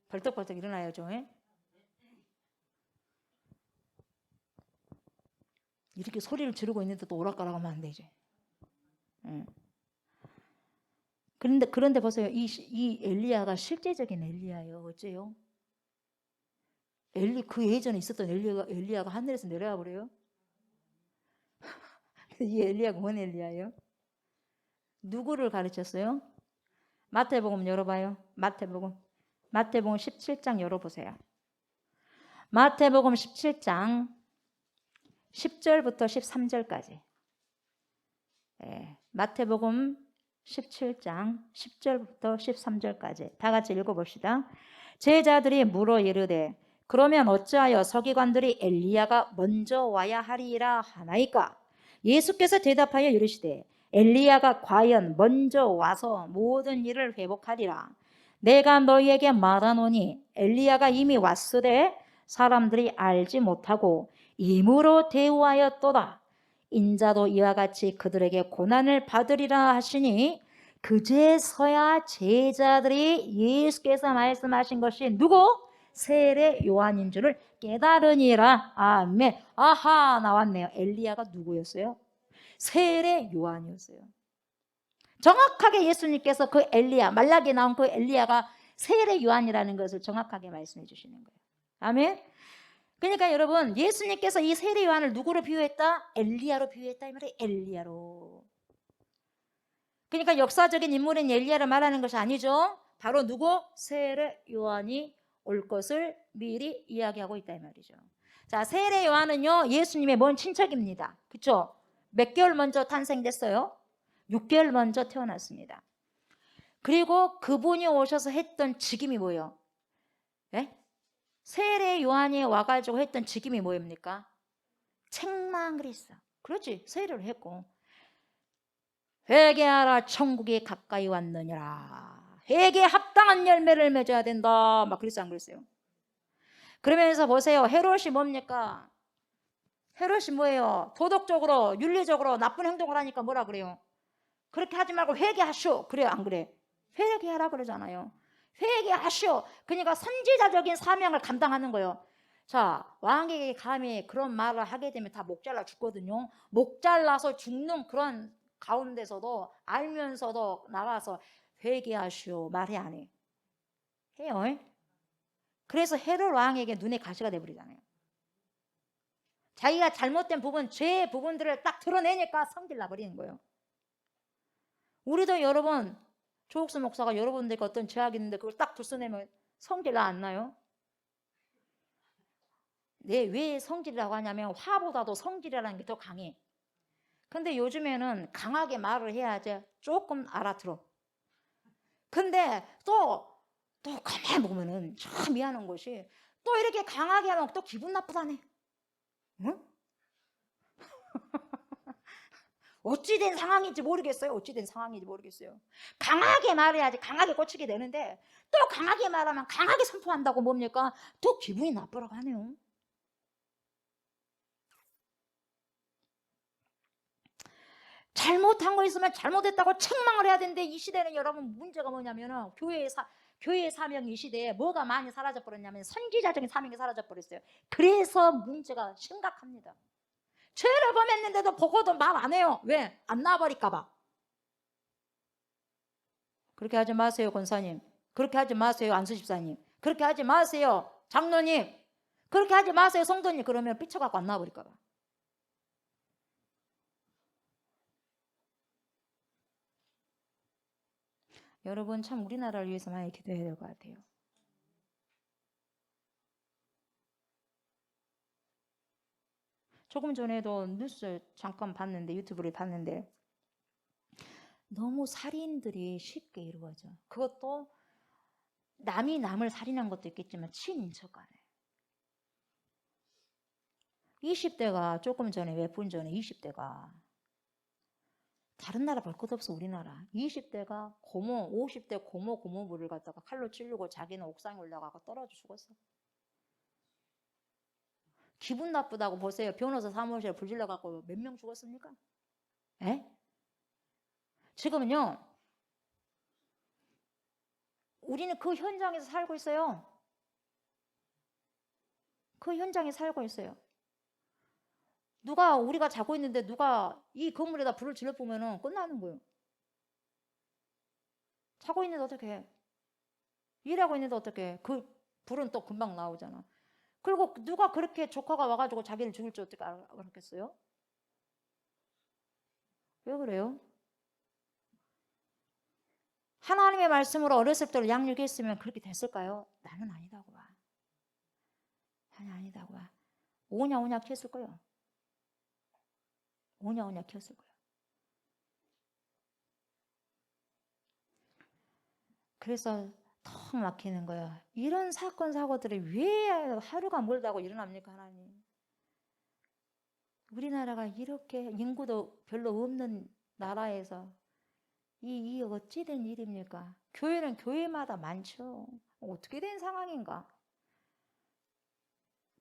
벌떡벌떡 일어나야죠. 에? 이렇게 소리를 지르고 있는데 또 오락가락 하면 안 되지. 에. 그런데 보세요. 이 엘리야가 실제적인 엘리야예요. 어째요? 그 예전에 있었던 엘리야가 하늘에서 내려와 버려요. 이 엘리야가 뭔 엘리야예요? 누구를 가르쳤어요? 마태복음 열어봐요. 마태복음 17장 열어보세요. 마태복음 17장 10절부터 13절까지. 예, 마태복음 17장 10절부터 13절까지 다 같이 읽어봅시다. 제자들이 물어 이르되 그러면 어찌하여 서기관들이 엘리야가 먼저 와야 하리라 하나이까? 예수께서 대답하여 이르시되 엘리야가 과연 먼저 와서 모든 일을 회복하리라. 내가 너희에게 말하노니 엘리야가 이미 왔으되 사람들이 알지 못하고 임으로 대우하였도다. 인자도 이와 같이 그들에게 고난을 받으리라 하시니 그제서야 제자들이 예수께서 말씀하신 것이 누구? 세례 요한인 줄을 깨달으니라. 아멘. 아하, 나왔네요. 엘리야가 누구였어요? 세례 요한이었어요. 정확하게 예수님께서 그 엘리야, 말라기에 나온 그 엘리야가 세례 요한이라는 것을 정확하게 말씀해 주시는 거예요. 아멘. 그러니까 여러분 예수님께서 이 세례 요한을 누구로 비유했다? 엘리야로 비유했다 이 말이에요. 엘리야로. 그러니까 역사적인 인물인 엘리야를 말하는 것이 아니죠. 바로 누구? 세례 요한이 올 것을 미리 이야기하고 있다 이 말이죠. 자, 세례 요한은요 예수님의 먼 친척입니다. 그렇죠? 몇 개월 먼저 탄생됐어요? 6개월 먼저 태어났습니다. 그리고 그분이 오셔서 했던 직임이 뭐예요? 네? 세례 요한이 와가지고 했던 직임이 뭐입니까? 책망을 했어. 그렇지, 세례를 했고 회개하라 천국이 가까이 왔느니라. 회개에 합당한 열매를 맺어야 된다. 막 그랬어 안 그랬어요? 그러면서 보세요. 헤롯이 뭡니까? 헤롯이 뭐예요? 도덕적으로 윤리적으로 나쁜 행동을 하니까 뭐라 그래요? 그렇게 하지 말고 회개하시오. 그래요 안 그래? 회개하라 그러잖아요. 회개하시오. 그러니까 선지자적인 사명을 감당하는 거예요. 자, 왕에게 감히 그런 말을 하게 되면 다 목 잘라 죽거든요. 목 잘라서 죽는 그런 가운데서도 알면서도 나가서 회개하시오 말해 안 해? 해요. 그래서 헤롯 왕에게 눈에 가시가 돼버리잖아요. 자기가 잘못된 부분, 죄의 부분들을 딱 드러내니까 성질 나버리는 거예요. 우리도 여러분, 조옥수 목사가 여러분들께 어떤 죄악이 있는데 그걸 딱 들춰내면 성질 나 안 나요? 네, 왜 성질이라고 하냐면 화보다도 성질이라는 게 더 강해. 근데 요즘에는 강하게 말을 해야지 조금 알아들어. 근데 또 가만히 보면은 참 미안한 것이 또 이렇게 강하게 하면 또 기분 나쁘다네. 응? 어찌된 상황인지 모르겠어요. 강하게 말해야지 강하게 고치게 되는데 또 강하게 말하면 강하게 선포한다고 뭡니까? 또 기분이 나쁘라고 하네요. 잘못한 거 있으면 잘못했다고 책망을 해야 되는데 이 시대는 여러분 문제가 뭐냐면 교회의 사명이 이 시대에 뭐가 많이 사라져 버렸냐면 선지자적인 사명이 사라져 버렸어요. 그래서 문제가 심각합니다. 죄를 범했는데도 보고도 말 안 해요. 왜? 안 나와버릴까 봐. 그렇게 하지 마세요, 권사님. 그렇게 하지 마세요, 안수집사님. 그렇게 하지 마세요, 장로님. 그렇게 하지 마세요, 성도님. 그러면 삐쳐갖고 안 나와버릴까 봐. 여러분 참 우리나라를 위해서 많이 기도해야 될 것 같아요. 조금 전에도 뉴스 잠깐 봤는데, 유튜브를 봤는데 너무 살인들이 쉽게 이루어져. 그것도 남이 남을 살인한 것도 있겠지만 친인척 간에. 20대가 조금 전에 몇 분 전에 20대가 다른 나라 볼 것 없어. 우리나라 20대가 고모 50대 고모부를 갖다가 칼로 찌르고 자기는 옥상에 올라가고 떨어져 죽었어. 기분 나쁘다고 보세요. 변호사 사무실에 불질러 갖고 몇 명 죽었습니까? 에? 지금은요, 우리는 그 현장에서 살고 있어요. 그 현장에 살고 있어요. 누가 우리가 자고 있는데 누가 이 건물에다 불을 질러 보면은 끝나는 거예요. 자고 있는데 어떻게 해? 일하고 있는데 어떻게 해? 그 불은 또 금방 나오잖아. 그리고 누가 그렇게 조카가 와가지고 자기를 죽일 줄 어떻게 알았겠어요? 왜 그래요? 하나님의 말씀으로 어렸을 때 양육했으면 그렇게 됐을까요? 나는 아니다고 봐. 나는 아니다고 봐. 오냐오냐 키웠을 거예요. 오냐오냐 키웠을 거예요. 그래서 턱 막히는 거예요. 이런 사건 사고들이 왜 하루가 멀다고 일어납니까, 하나님? 우리나라가 이렇게 인구도 별로 없는 나라에서 이 어찌 된 일입니까? 교회는 교회마다 많죠. 어떻게 된 상황인가?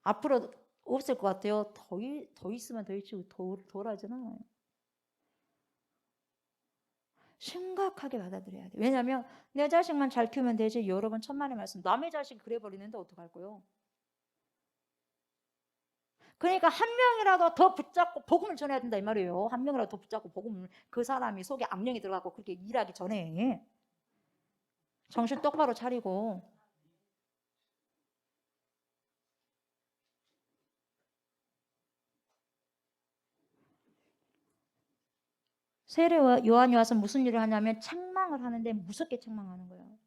앞으로 없을 것 같아요. 더 있으면 더 있지 덜하잖아요. 심각하게 받아들여야 돼. 왜냐하면 내 자식만 잘 키우면 되지. 여러분 천만의 말씀. 남의 자식 그래 버리는데 어떡할 거요? 그러니까 한 명이라도 더 붙잡고 복음을 전해야 된다 이 말이에요. 한 명이라도 더 붙잡고 복음을, 그 사람이 속에 악령이 들어가고 그렇게 일하기 전에 정신 똑바로 차리고. 세례 요한이 와서 무슨 일을 하냐면 책망을 하는데 무섭게 책망하는 거예요.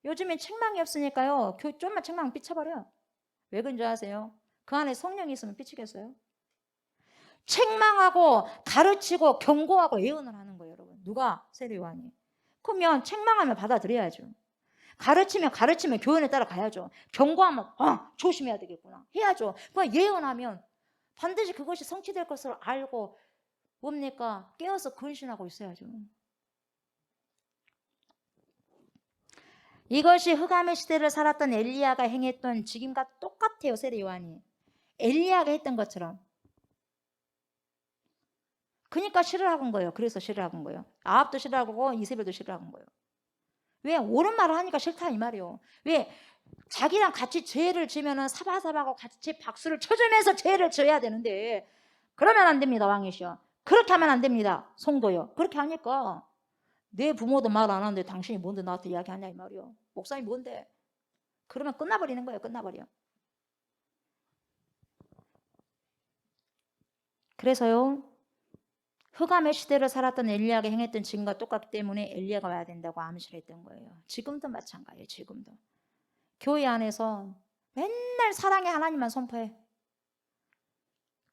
요즘엔 책망이 없으니까요. 좀만 책망 삐쳐버려. 왜 그런 줄 아세요? 그 안에 성령이 있으면 삐치겠어요? 책망하고 가르치고 경고하고 예언을 하는 거예요, 여러분. 누가? 세례 요한이. 그러면 책망하면 받아들여야죠. 가르치면 교훈에 따라 가야죠. 경고하면 조심해야 되겠구나 해야죠. 그러니까 예언하면 반드시 그것이 성취될 것을 알고 뭡니까? 깨어서 근신하고 있어야죠. 이것이 흑암의 시대를 살았던 엘리야가 행했던 지금과 똑같아요. 세례 요한이 엘리야가 했던 것처럼. 그러니까 싫어하는 거예요. 그래서 싫어하는 거예요. 아합도 싫어하고 이세벨도 싫어하는 거예요. 왜? 옳은 말을 하니까 싫다 이 말이에요. 왜? 자기랑 같이 죄를 지면은 사바사바하고 같이 박수를 쳐주면서 죄를 져야 되는데 그러면 안 됩니다. 왕이시여. 그렇게 하면 안 됩니다. 성도요. 그렇게 하니까 내 부모도 말 안 하는데 당신이 뭔데 나한테 이야기하냐 이 말이요. 목사님 뭔데? 그러면 끝나버리는 거예요. 끝나버려. 그래서요, 흑암의 시대를 살았던 엘리야가 행했던 지금과 똑같기 때문에 엘리야가 와야 된다고 암시했던 거예요. 지금도 마찬가지예요. 지금도 교회 안에서 맨날 사랑의 하나님만 선포해.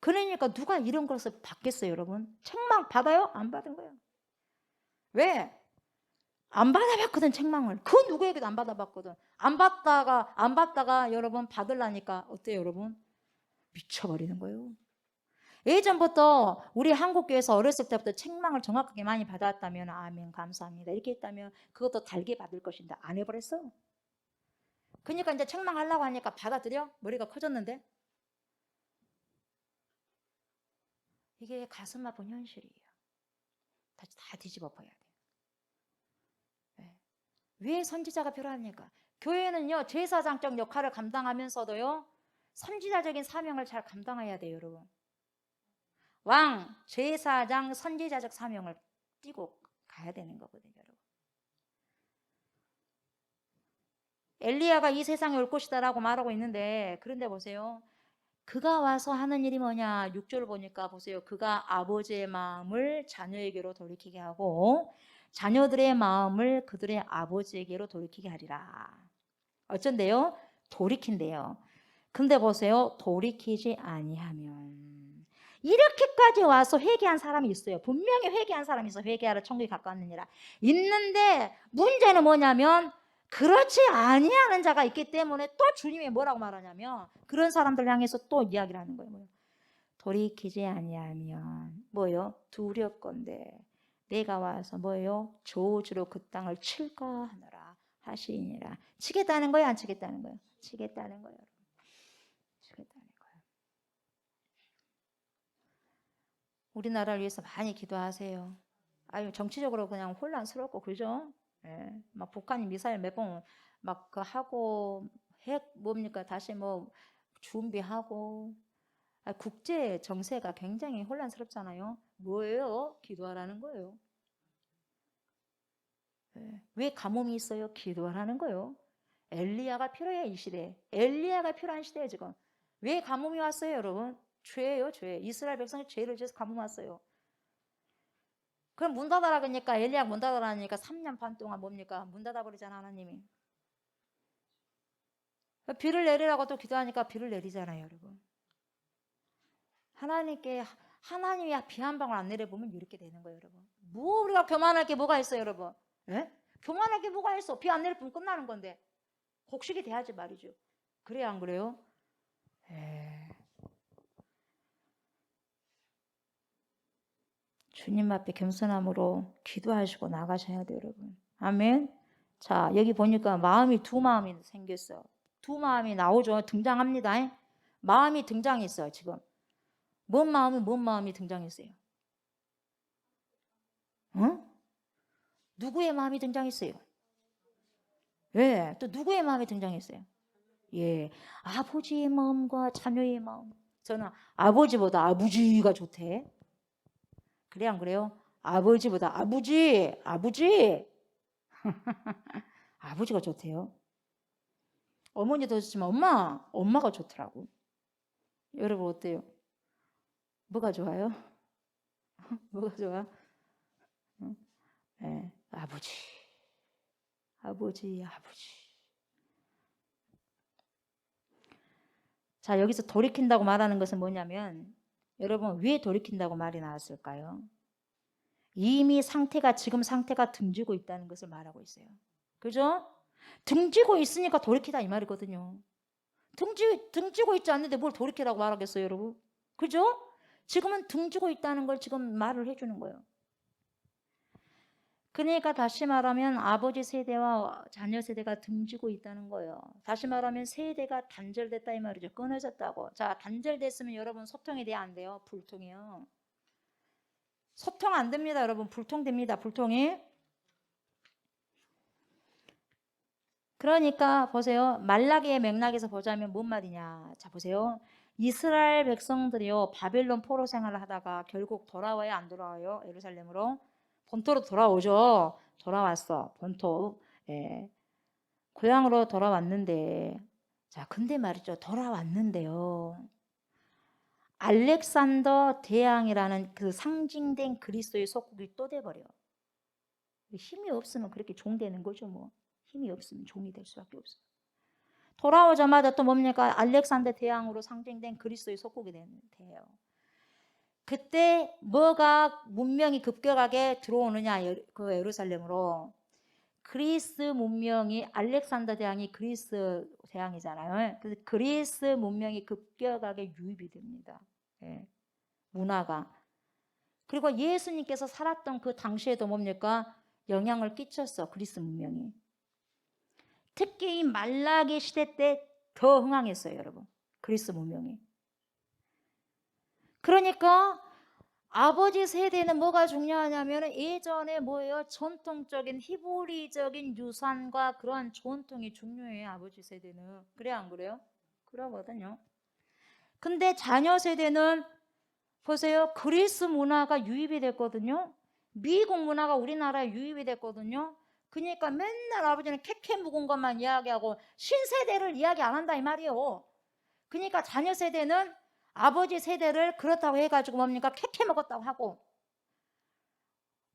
그러니까 누가 이런 것을 받겠어요, 여러분? 책망 받아요? 안 받은 거예요. 왜? 안 받아봤거든, 책망을. 그 누구에게도 안 받아봤거든. 안 받다가 여러분 받으려니까 어때요, 여러분? 미쳐버리는 거예요. 예전부터 우리 한국교회에서 어렸을 때부터 책망을 정확하게 많이 받았다면 아멘 감사합니다 이렇게 했다면 그것도 달게 받을 것인데 안 해버렸어. 그러니까 이제 책망하려고 하니까 받아들여? 머리가 커졌는데. 이게 가슴 아픈 현실이에요. 다 뒤집어 버려야 돼요. 왜 선지자가 필요합니까? 교회는요, 제사장적 역할을 감당하면서도요, 선지자적인 사명을 잘 감당해야 돼요, 여러분. 왕, 제사장, 선지자적 사명을 띠고 가야 되는 거거든요, 여러분. 엘리야가 이 세상에 올 것이다라고 말하고 있는데, 그런데 보세요. 그가 와서 하는 일이 뭐냐? 6절 보니까 보세요. 그가 아버지의 마음을 자녀에게로 돌이키게 하고 자녀들의 마음을 그들의 아버지에게로 돌이키게 하리라. 어쩐데요? 돌이킨대요. 근데 보세요. 돌이키지 아니하면 이렇게까지 와서 회개한 사람이 있어요. 분명히 회개한 사람이 있어. 회개하러 천국에 가까웠느니라. 있는데 문제는 뭐냐면 그렇지 아니하는 자가 있기 때문에 또 주님이 뭐라고 말하냐면 그런 사람들 향해서 또 이야기를 하는 거예요. 돌이키지 아니하면 뭐요? 두렵건대 내가 와서 뭐요? 저주로 그 땅을 칠까 하노라 하시니라. 치겠다는 거예요? 안 치겠다는 거예요? 치겠다는 거예요. 치겠다는 거예요. 우리나라를 위해서 많이 기도하세요. 아유, 정치적으로 그냥 혼란스럽고 그죠? 예, 막 북한이 미사일 몇 번 막 그 하고 핵 뭡니까 다시 뭐 준비하고 국제 정세가 굉장히 혼란스럽잖아요. 뭐예요? 기도하라는 거예요. 예, 왜 가뭄이 있어요? 기도하라는 거예요. 엘리야가 필요해 이 시대. 엘리야가 필요한 시대예요 지금. 왜 가뭄이 왔어요, 여러분? 죄예요, 죄. 이스라엘 백성이 죄를 지어서 가뭄 왔어요. 그럼 문 닫아라 그러니까 엘리야 문 닫아라니까 3년 반 동안 뭡니까? 문 닫아 버리잖아 하나님이. 비를 내리라고 또 기도하니까 비를 내리잖아요, 여러분. 하나님이 비 한 방울 안 내려보면 이렇게 되는 거예요, 여러분. 뭐 우리가 교만할 게 뭐가 있어요, 여러분? 예? 교만할 게 뭐가 있어? 비 안 내려보면 끝나는 건데. 곡식이 돼야지 말이죠. 그래야 안 그래요? 에... 주님 앞에 겸손함으로 기도하시고 나가셔야 돼요, 여러분. 아멘. 자, 여기 보니까 마음이 두 마음이 생겼어. 두 마음이 나오죠. 등장합니다. 마음이 등장했어요, 지금. 뭔 마음이 등장했어요? 어? 누구의 마음이 등장했어요? 예, 또 누구의 마음이 등장했어요? 예, 아버지의 마음과 자녀의 마음. 저는 아버지보다 아버지가 좋대. 그래 안 그래요? 아버지보다 아버지. 아버지가 좋대요. 어머니도 좋지만 엄마가 좋더라고. 여러분 어때요? 뭐가 좋아요? 뭐가 좋아? 네, 아버지. 자, 여기서 돌이킨다고 말하는 것은 뭐냐면 여러분 왜 돌이킨다고 말이 나왔을까요? 이미 지금 상태가 등지고 있다는 것을 말하고 있어요. 그죠? 등지고 있으니까 돌이키다 이 말이거든요. 등지고 있지 않는데 뭘 돌이키라고 말하겠어요, 여러분? 그죠? 지금은 등지고 있다는 걸 지금 말을 해주는 거예요. 그러니까 다시 말하면 아버지 세대와 자녀 세대가 등지고 있다는 거예요. 다시 말하면 세대가 단절됐다 이 말이죠. 끊어졌다고. 자, 단절됐으면 여러분 소통이 돼야 안 돼요? 불통이요. 소통 안 됩니다, 여러분. 불통됩니다. 불통이. 그러니까 보세요. 말라기의 맥락에서 보자면 뭔 말이냐. 자, 보세요. 이스라엘 백성들이요. 바벨론 포로 생활을 하다가 결국 돌아와야 안 돌아와요? 예루살렘으로. 본토로 돌아오죠. 돌아왔어. 본토. 예. 고향으로 돌아왔는데 자, 근데 말이죠. 돌아왔는데요. 알렉산더 대왕이라는 그 상징된 그리스도의 속국이 또 돼버려. 힘이 없으면 그렇게 종되는 거죠, 뭐. 힘이 없으면 종이 될 수밖에 없어요. 돌아오자마자 또 뭡니까? 알렉산더 대왕으로 상징된 그리스도의 속국이 돼요. 그때 뭐가 문명이 급격하게 들어오느냐, 그 예루살렘으로. 그리스 문명이 알렉산더 대왕이 그리스 대왕이잖아요. 그래서 그리스 문명이 급격하게 유입이 됩니다. 예, 문화가. 그리고 예수님께서 살았던 그 당시에도 뭡니까? 영향을 끼쳤어. 그리스 문명이. 특히 이 말라기 시대 때 더 흥황했어요, 여러분. 그리스 문명이. 그러니까 아버지 세대는 뭐가 중요하냐면 예전에 뭐예요? 전통적인 히브리적인 유산과 그러한 전통이 중요해요. 아버지 세대는. 그래 안 그래요? 그러거든요. 근데 자녀 세대는 보세요. 그리스 문화가 유입이 됐거든요. 미국 문화가 우리나라에 유입이 됐거든요. 그러니까 맨날 아버지는 캐캐 묵은 것만 이야기하고 신세대를 이야기 안 한다 이 말이에요. 그러니까 자녀 세대는 아버지 세대를 그렇다고 해가지고 뭡니까? 캐캐 먹었다고 하고,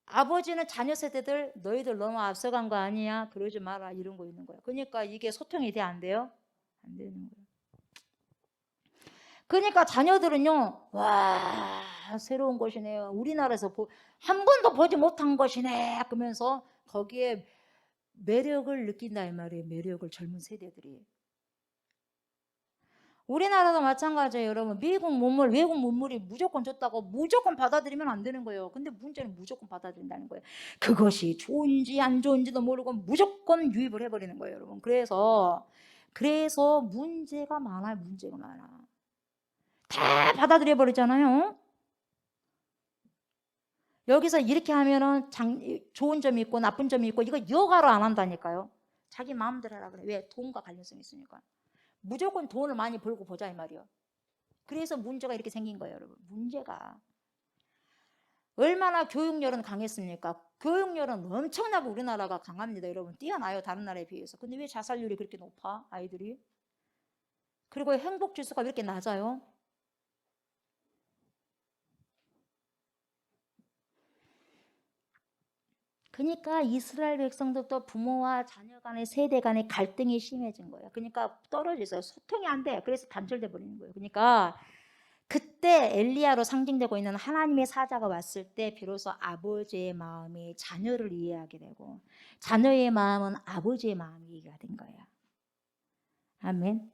아버지는 자녀 세대들 너희들 너무 앞서간 거 아니야? 그러지 마라 이런 거 있는 거예요. 그러니까 이게 소통이 돼 안 돼요? 안 되는 거예요. 그러니까 자녀들은요, 와 새로운 것이네요. 우리나라에서 한 번도 보지 못한 것이네. 그러면서 거기에 매력을 느낀다 이 말이에요. 매력을 젊은 세대들이. 우리나라도 마찬가지예요. 여러분 미국 문물 외국 문물이 무조건 좋다고 무조건 받아들이면 안 되는 거예요. 근데 문제는 무조건 받아들인다는 거예요. 그것이 좋은지 안 좋은지도 모르고 무조건 유입을 해버리는 거예요. 여러분 그래서 문제가 많아요. 문제가 많아. 다 받아들여 버리잖아요. 여기서 이렇게 하면은 좋은 점이 있고 나쁜 점이 있고 이거 여가로 안 한다니까요. 자기 마음대로 하라 그래. 왜? 돈과 관련성이 있으니까. 무조건 돈을 많이 벌고 보자 이 말이요. 그래서 문제가 이렇게 생긴 거예요, 여러분. 문제가 얼마나 교육열은 강했습니까? 교육열은 엄청나게 우리나라가 강합니다, 여러분. 뛰어나요, 다른 나라에 비해서. 근데 왜 자살률이 그렇게 높아, 아이들이? 그리고 행복 지수가 왜 이렇게 낮아요? 그러니까 이스라엘 백성들도 부모와 자녀 간의 세대 간의 갈등이 심해진 거예요. 그러니까 떨어져서 소통이 안 돼. 그래서 단절돼 버리는 거예요. 그러니까 그때 엘리야로 상징되고 있는 하나님의 사자가 왔을 때 비로소 아버지의 마음이 자녀를 이해하게 되고 자녀의 마음은 아버지의 마음이 이해가 된 거예요. 아멘.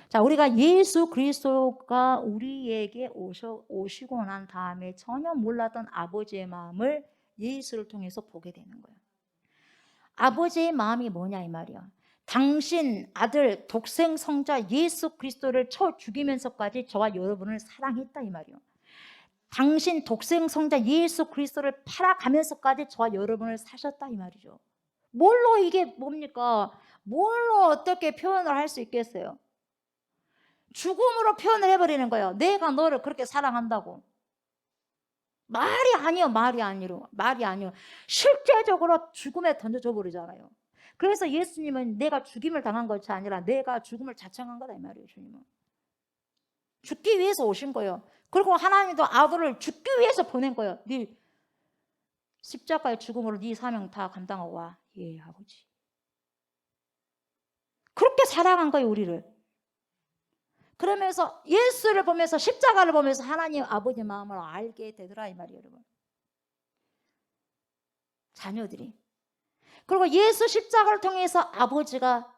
자, 우리가 예수 그리스도가 우리에게 오시고 난 다음에 전혀 몰랐던 아버지의 마음을 예수를 통해서 보게 되는 거예요. 아버지의 마음이 뭐냐 이 말이야. 당신 아들 독생 성자 예수 그리스도를 쳐 죽이면서까지 저와 여러분을 사랑했다 이 말이요. 당신 독생 성자 예수 그리스도를 팔아가면서까지 저와 여러분을 사셨다 이 말이죠. 뭘로 이게 뭡니까? 뭘로 어떻게 표현을 할 수 있겠어요? 죽음으로 표현을 해버리는 거예요. 내가 너를 그렇게 사랑한다고. 말이 아니요, 말이 아니요. 실제적으로 죽음에 던져줘 버리잖아요. 그래서 예수님은 내가 죽임을 당한 것이 아니라 내가 죽음을 자청한 거다 이 말이에요. 주님은 죽기 위해서 오신 거예요. 그리고 하나님도 아들을 죽기 위해서 보낸 거예요. 네 십자가의 죽음으로 네 사명 다 감당하고 와. 예, 아버지. 그렇게 사랑한 거예요, 우리를. 그러면서 예수를 보면서 십자가를 보면서 하나님 아버지 마음을 알게 되더라 이 말이에요, 여러분. 자녀들이. 그리고 예수 십자가를 통해서 아버지가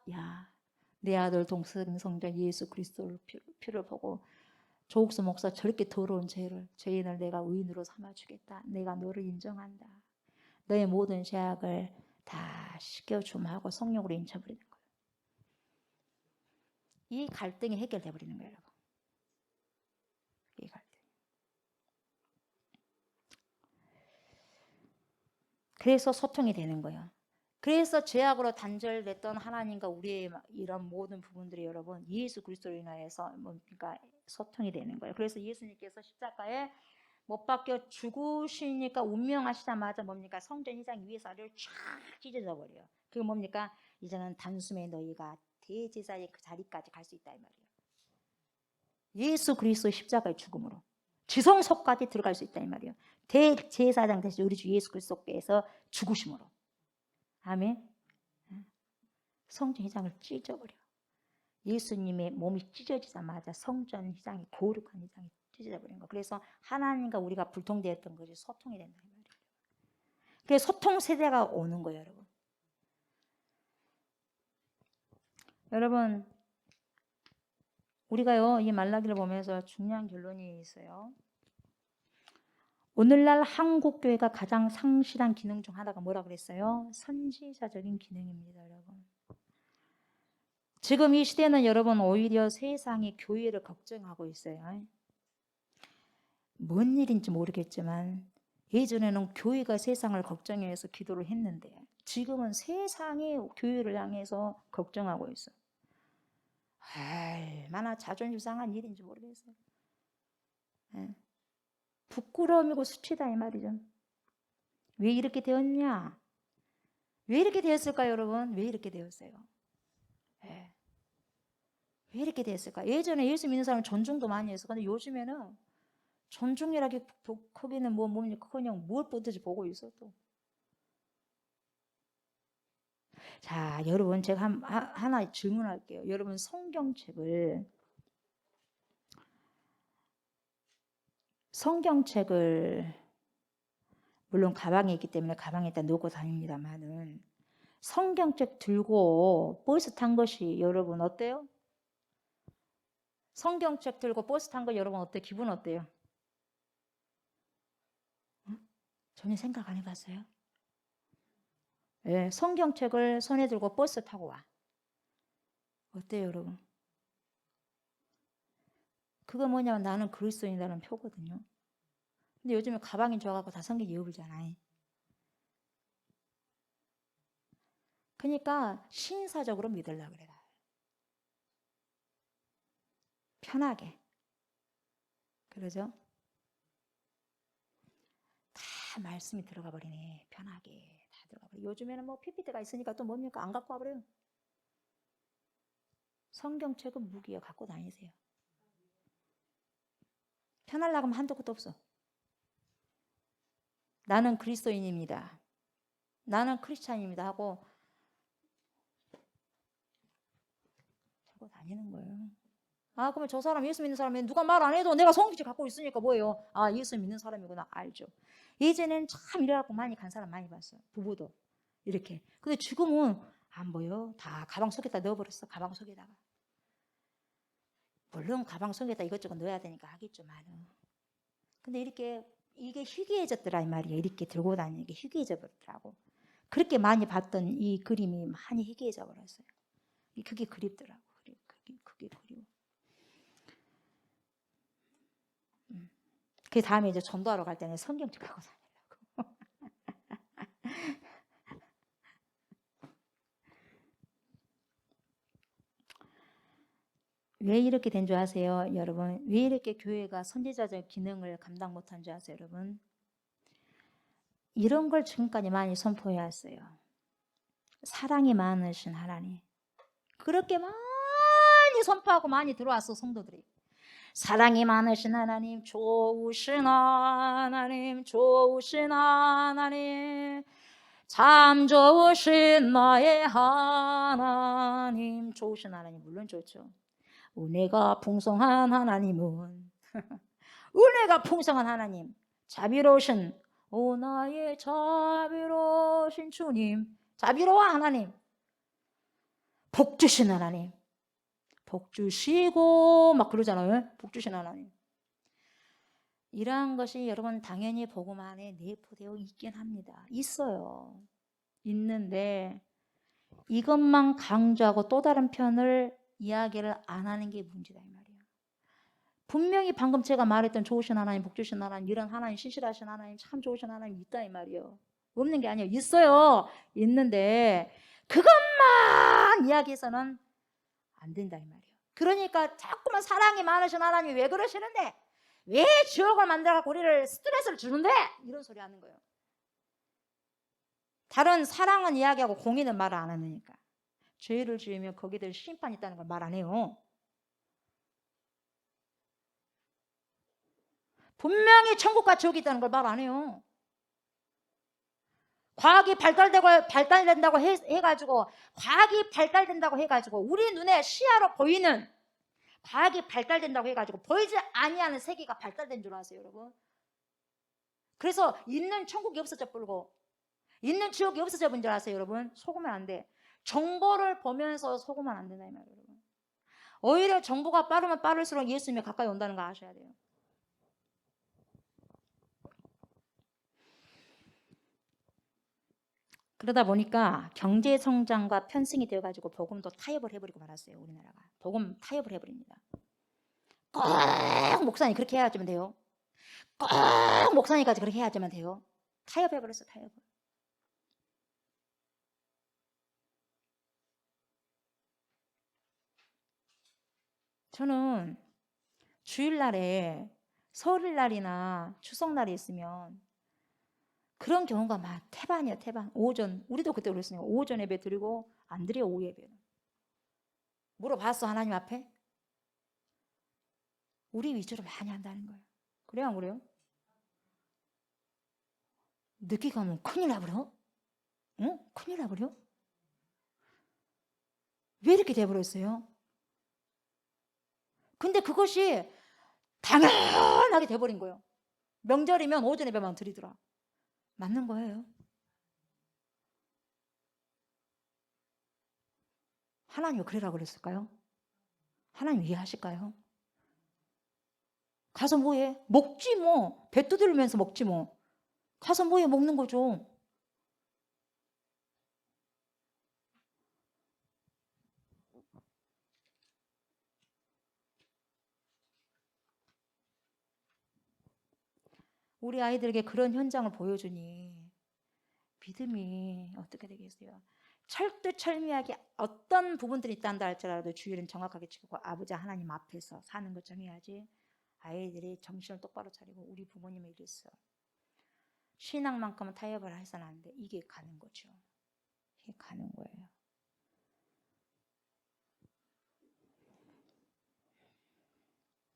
내 아들 동성성자 예수 그리스도를 피를 보고 조옥수 목사 저렇게 더러운 죄인을 내가 의인으로 삼아주겠다. 내가 너를 인정한다. 너의 모든 죄악을 다 씻겨줌 하고 성령으로 인쳐버리는 거예요. 이 갈등이 해결돼 버리는 거예요, 여러분. 이 갈등. 그래서 소통이 되는 거예요. 그래서 죄악으로 단절됐던 하나님과 우리의 이런 모든 부분들이 여러분 예수 그리스도로 인하여서 뭡니까? 소통이 되는 거예요. 그래서 예수님께서 십자가에 못 박혀 죽으시니까 운명하시자마자 뭡니까? 성전 휘장 위에서 아래로 쫙 찢어져 버려요. 그게 뭡니까? 이제는 단숨에 너희가 대제사의 그 자리까지 갈 수 있다 이 말이에요. 예수 그리스도의 십자가의 죽음으로 지성소까지 들어갈 수 있다 이 말이에요. 대제사장 되신 우리 주 예수 그리스도께서 죽으심으로. 아멘. 성전 휘장을 찢어버려. 예수님의 몸이 찢어지자마자 성전 휘장이 거룩한 휘장이 찢어져버린 거. 그래서 하나님과 우리가 불통되었던 것이 소통이 된다는 말이에요. 그래서 소통 세대가 오는 거예요, 여러분. 여러분, 우리가요 이 말라기를 보면서 중요한 결론이 있어요. 오늘날 한국 교회가 가장 상실한 기능 중 하나가 뭐라 그랬어요? 선지자적인 기능입니다, 여러분. 지금 이 시대는 여러분 오히려 세상이 교회를 걱정하고 있어요. 뭔 일인지 모르겠지만 예전에는 교회가 세상을 걱정해서 기도를 했는데 지금은 세상이 교회를 향해서 걱정하고 있어. 얼마나 자존심 상한 일인지 모르겠어요. 예. 부끄러움이고 수치다 이 말이죠. 왜 이렇게 되었냐? 왜 이렇게 되었을까요, 여러분? 왜 이렇게 되었어요? 예. 왜 이렇게 되었을까? 예전에 예수 믿는 사람은 존중도 많이 했어. 근데 요즘에는 존중이라기 거기는 뭡니까? 그냥 뭘 보든지 보고 있어 또. 자, 여러분 제가 하나 질문할게요. 여러분 성경책을 물론 가방에 있기 때문에 가방에다 넣고 다닙니다만은 성경책 들고 버스 탄 것이 여러분 어때요? 성경책 들고 버스 탄 거 여러분 어때? 기분 어때요? 전혀 생각 안 해봤어요? 네, 성경책을 손에 들고 버스 타고 와. 어때요, 여러분? 그거 뭐냐면 나는 그리스도인이라는 표거든요. 근데 요즘에 가방이 좋아갖고 다 성경 읽어보잖아요. 그러니까 신사적으로 믿으려고 그래. 편하게. 그러죠? 다 말씀이 들어가 버리네. 편하게 다 들어가 버려. 요즘에는 뭐 PPT가 있으니까 또 뭡니까? 안 갖고 와버려요. 성경책은 무기여 갖고 다니세요. 편하려고 하면 한도 끝도 없어. 나는 그리스도인입니다. 나는 크리스찬입니다 하고 들고 다니는 거예요. 아, 그러면 저 사람 예수 믿는 사람이 누가 말 안 해도 내가 성경책 갖고 있으니까 뭐예요? 아, 예수 믿는 사람이구나. 알죠. 예전에는 참 이래갖고 많이 간 사람 많이 봤어요. 부부도 이렇게. 근데 지금은 안 보여. 다 가방 속에다 넣어버렸어. 가방 속에다가. 물론 가방 속에다 이것저것 넣어야 되니까 하겠지만은. 근데 이렇게 이게 희귀해졌더라 이 말이에요. 이렇게 들고 다니는 게 희귀해져 버렸더라고. 그렇게 많이 봤던 이 그림이 많이 희귀해져 버렸어요. 그게 그립더라고. 그게 그리워. 그 다음에 이제 전도하러 갈 때는 성경책 갖고 다니려고. 왜 이렇게 된 줄 아세요, 여러분? 왜 이렇게 교회가 선지자적 기능을 감당 못한 줄 아세요, 여러분? 이런 걸 지금까지 많이 선포해왔어요. 사랑이 많으신 하나님. 그렇게 많이 선포하고 많이 들어왔어, 성도들이. 사랑이 많으신 하나님, 좋으신 하나님, 좋으신 하나님, 참 좋으신 나의 하나님. 좋으신 하나님 물론 좋죠. 은혜가 풍성한 하나님은 은혜가 풍성한 하나님, 자비로우신 오 나의 자비로우신 주님, 자비로운 하나님, 복 주신 하나님, 복 주시고 막 그러잖아요. 복 주신 하나님. 이러한 것이 여러분 당연히 복음 안에 내포되어 있긴 합니다. 있어요. 있는데 이것만 강조하고 또 다른 편을 이야기를 안 하는 게 문제다 이 말이에요. 분명히 방금 제가 말했던 좋으신 하나님, 복 주신 하나님, 이런 하나님, 신실하신 하나님, 참 좋으신 하나님 있다 이 말이에요. 없는 게 아니에요. 있어요. 있는데 그것만 이야기해서는 안 된다 이 말이에요. 그러니까 자꾸만 사랑이 많으신 하나님이 왜 그러시는데, 왜 지옥을 만들어갖고 우리를 스트레스를 주는데, 이런 소리 하는 거예요. 다른 사랑은 이야기하고 공의는 말을 안 하니까. 죄를 지으면 거기들 심판이 있다는 걸 말 안 해요. 분명히 천국과 지옥이 있다는 걸 말 안 해요. 과학이 발달된다고 해가지고, 과학이 발달된다고 해가지고, 우리 눈에 시야로 보이는, 과학이 발달된다고 해가지고 보이지 아니하는 세계가 발달된 줄 아세요, 여러분? 그래서 있는 천국이 없어져 버리고 있는 지옥이 없어져 본 줄 아세요, 여러분? 속으면 안 돼. 정보를 보면서 속으면 안 된다 이 말이에요, 여러분. 오히려 정보가 빠르면 빠를수록 예수님이 가까이 온다는 거 아셔야 돼요. 그러다 보니까 경제 성장과 편승이 되어가지고 복음도 타협을 해버리고 말았어요. 우리나라가 복음 타협을 해버립니다. 꼭 목사님 그렇게 해야지면 돼요. 꼭 목사님까지 그렇게 해야지만 돼요. 타협해버렸어, 타협. 저는 주일날에 설날이나 추석날이 있으면 그런 경우가 막 태반이에요, 태반. 오전, 우리도 그때 그랬으니까 오전 예배 드리고 안 드려, 오후 예배는. 물어봤어, 하나님 앞에? 우리 위주로 많이 한다는 거예요. 그래요, 안 그래요? 늦게 가면 큰일 나버려? 응? 큰일 나버려? 왜 이렇게 돼버렸어요? 근데 그것이 당연하게 돼버린 거예요. 명절이면 오전 예배만 드리더라. 맞는 거예요. 하나님 왜 그러라고 그랬을까요? 하나님 이해하실까요? 가서 뭐해? 먹지 뭐. 배 두드리면서 먹지 뭐. 가서 뭐해? 먹는 거죠. 우리 아이들에게 그런 현장을 보여주니 믿음이 어떻게 되겠어요? 철두철미하게 어떤 부분들이 있단다 할지라도 주일은 정확하게 지키고 아버지 하나님 앞에서 사는 것 정해야지 아이들이 정신을 똑바로 차리고 우리 부모님을 이랬어. 신앙만큼은 타협을 해서는 안 돼. 이게 가는 거죠. 이게 가는 거예요.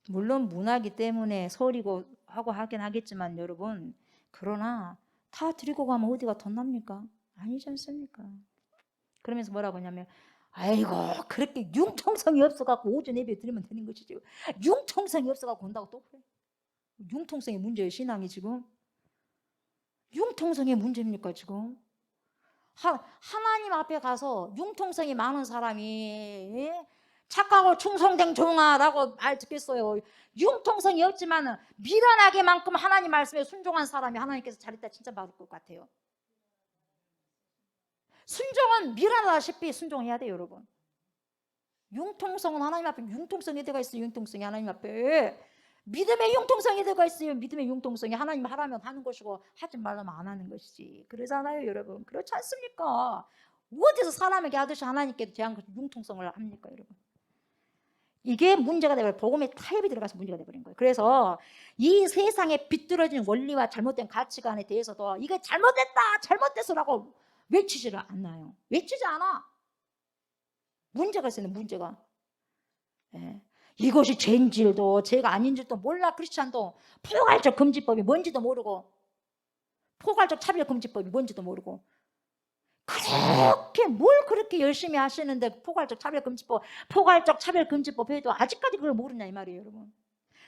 물론 문화기 때문에 서리고 하고 하긴 하겠지만 여러분, 그러나 다 드리고 가면 어디가 돈 납니까? 아니지 않습니까? 그러면서 뭐라고 하냐면 아이고 그렇게 융통성이 없어갖고 오전 예배 드리면 되는 것이지 융통성이 없어갖고 온다고 또 그래. 융통성의 문제예요. 신앙이 지금 융통성의 문제입니까 지금? 하나님 앞에 가서 융통성이 많은 사람이 착하고 충성된 종아라고 말 듣겠어요. 융통성이 없지만 미련하게만큼 하나님 말씀에 순종한 사람이 하나님께서 잘했다 진짜 받을 것 같아요. 순종은 미련하다시피 순종해야 돼요, 여러분. 융통성은 하나님 앞에 융통성이 들어가 있어요. 융통성이 하나님 앞에 믿음의 융통성이 들어가 있어요. 믿음의 융통성이 하나님 하라면 하는 것이고 하지 말라면 안 하는 것이지. 그러잖아요, 여러분. 그렇지 않습니까? 어디서 사람에게 하듯이 하나님께 대한 융통성을 합니까, 여러분? 이게 문제가 되버려. 복음에 타협이 들어가서 문제가 되버린 거예요. 그래서 이 세상에 비뚤어진 원리와 잘못된 가치관에 대해서도 이게 잘못됐다, 잘못됐어라고 외치지를 않아요. 외치지 않아. 문제가 있어요, 문제가. 예. 이것이 죄인지도 죄가 아닌지도 몰라. 크리스찬도 포괄적 금지법이 뭔지도 모르고 포괄적 차별금지법이 뭔지도 모르고 그렇게 뭘 그렇게 열심히 하시는데 포괄적 차별금지법 해도 아직까지 그걸 모르냐 이 말이에요, 여러분.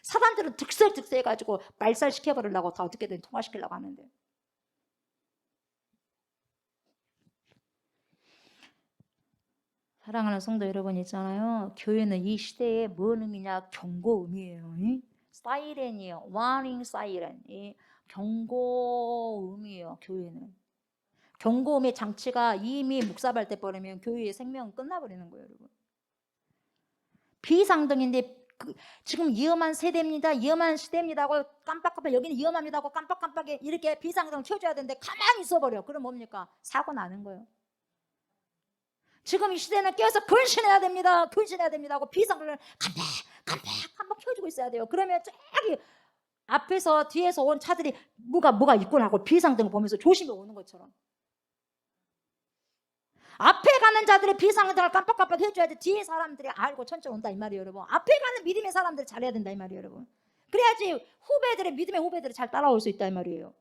사람들은 득설득설 해가지고 말살시켜버리려고 다 어떻게든 통화시키려고 하는데 사랑하는 성도 여러분 있잖아요. 교회는 이 시대에 뭔 의미냐? 경고 의미예요. 사이렌이에요. warning 사이렌. 경고 의미예요. 교회는. 경고 의미 장치가 이미 묵사발 때 버리면 교회의 생명은 끝나버리는 거예요, 여러분. 비상등인데 지금 위험한 세대입니다. 위험한 시대입니다 하고 깜빡깜빡 여기는 위험합니다 하고 깜빡깜빡 이렇게 비상등 켜줘야 되는데 가만히 있어버려. 그럼 뭡니까? 사고 나는 거예요. 지금 이 시대는 깨어서 근신해야 됩니다. 근신해야 됩니다 하고 비상등을 깜빡깜빡 켜주고 있어야 돼요. 그러면 저기 앞에서 뒤에서 온 차들이 뭐가 있구나 하고 비상등을 보면서 조심히 오는 것처럼 앞에 가는 자들의 비상등을 깜빡깜빡 해줘야 돼. 뒤에 사람들이 알고 천천히 온다 이 말이에요, 여러분. 앞에 가는 믿음의 사람들 잘해야 된다 이 말이에요, 여러분. 그래야지 믿음의 후배들이 잘 따라올 수 있다 이 말이에요.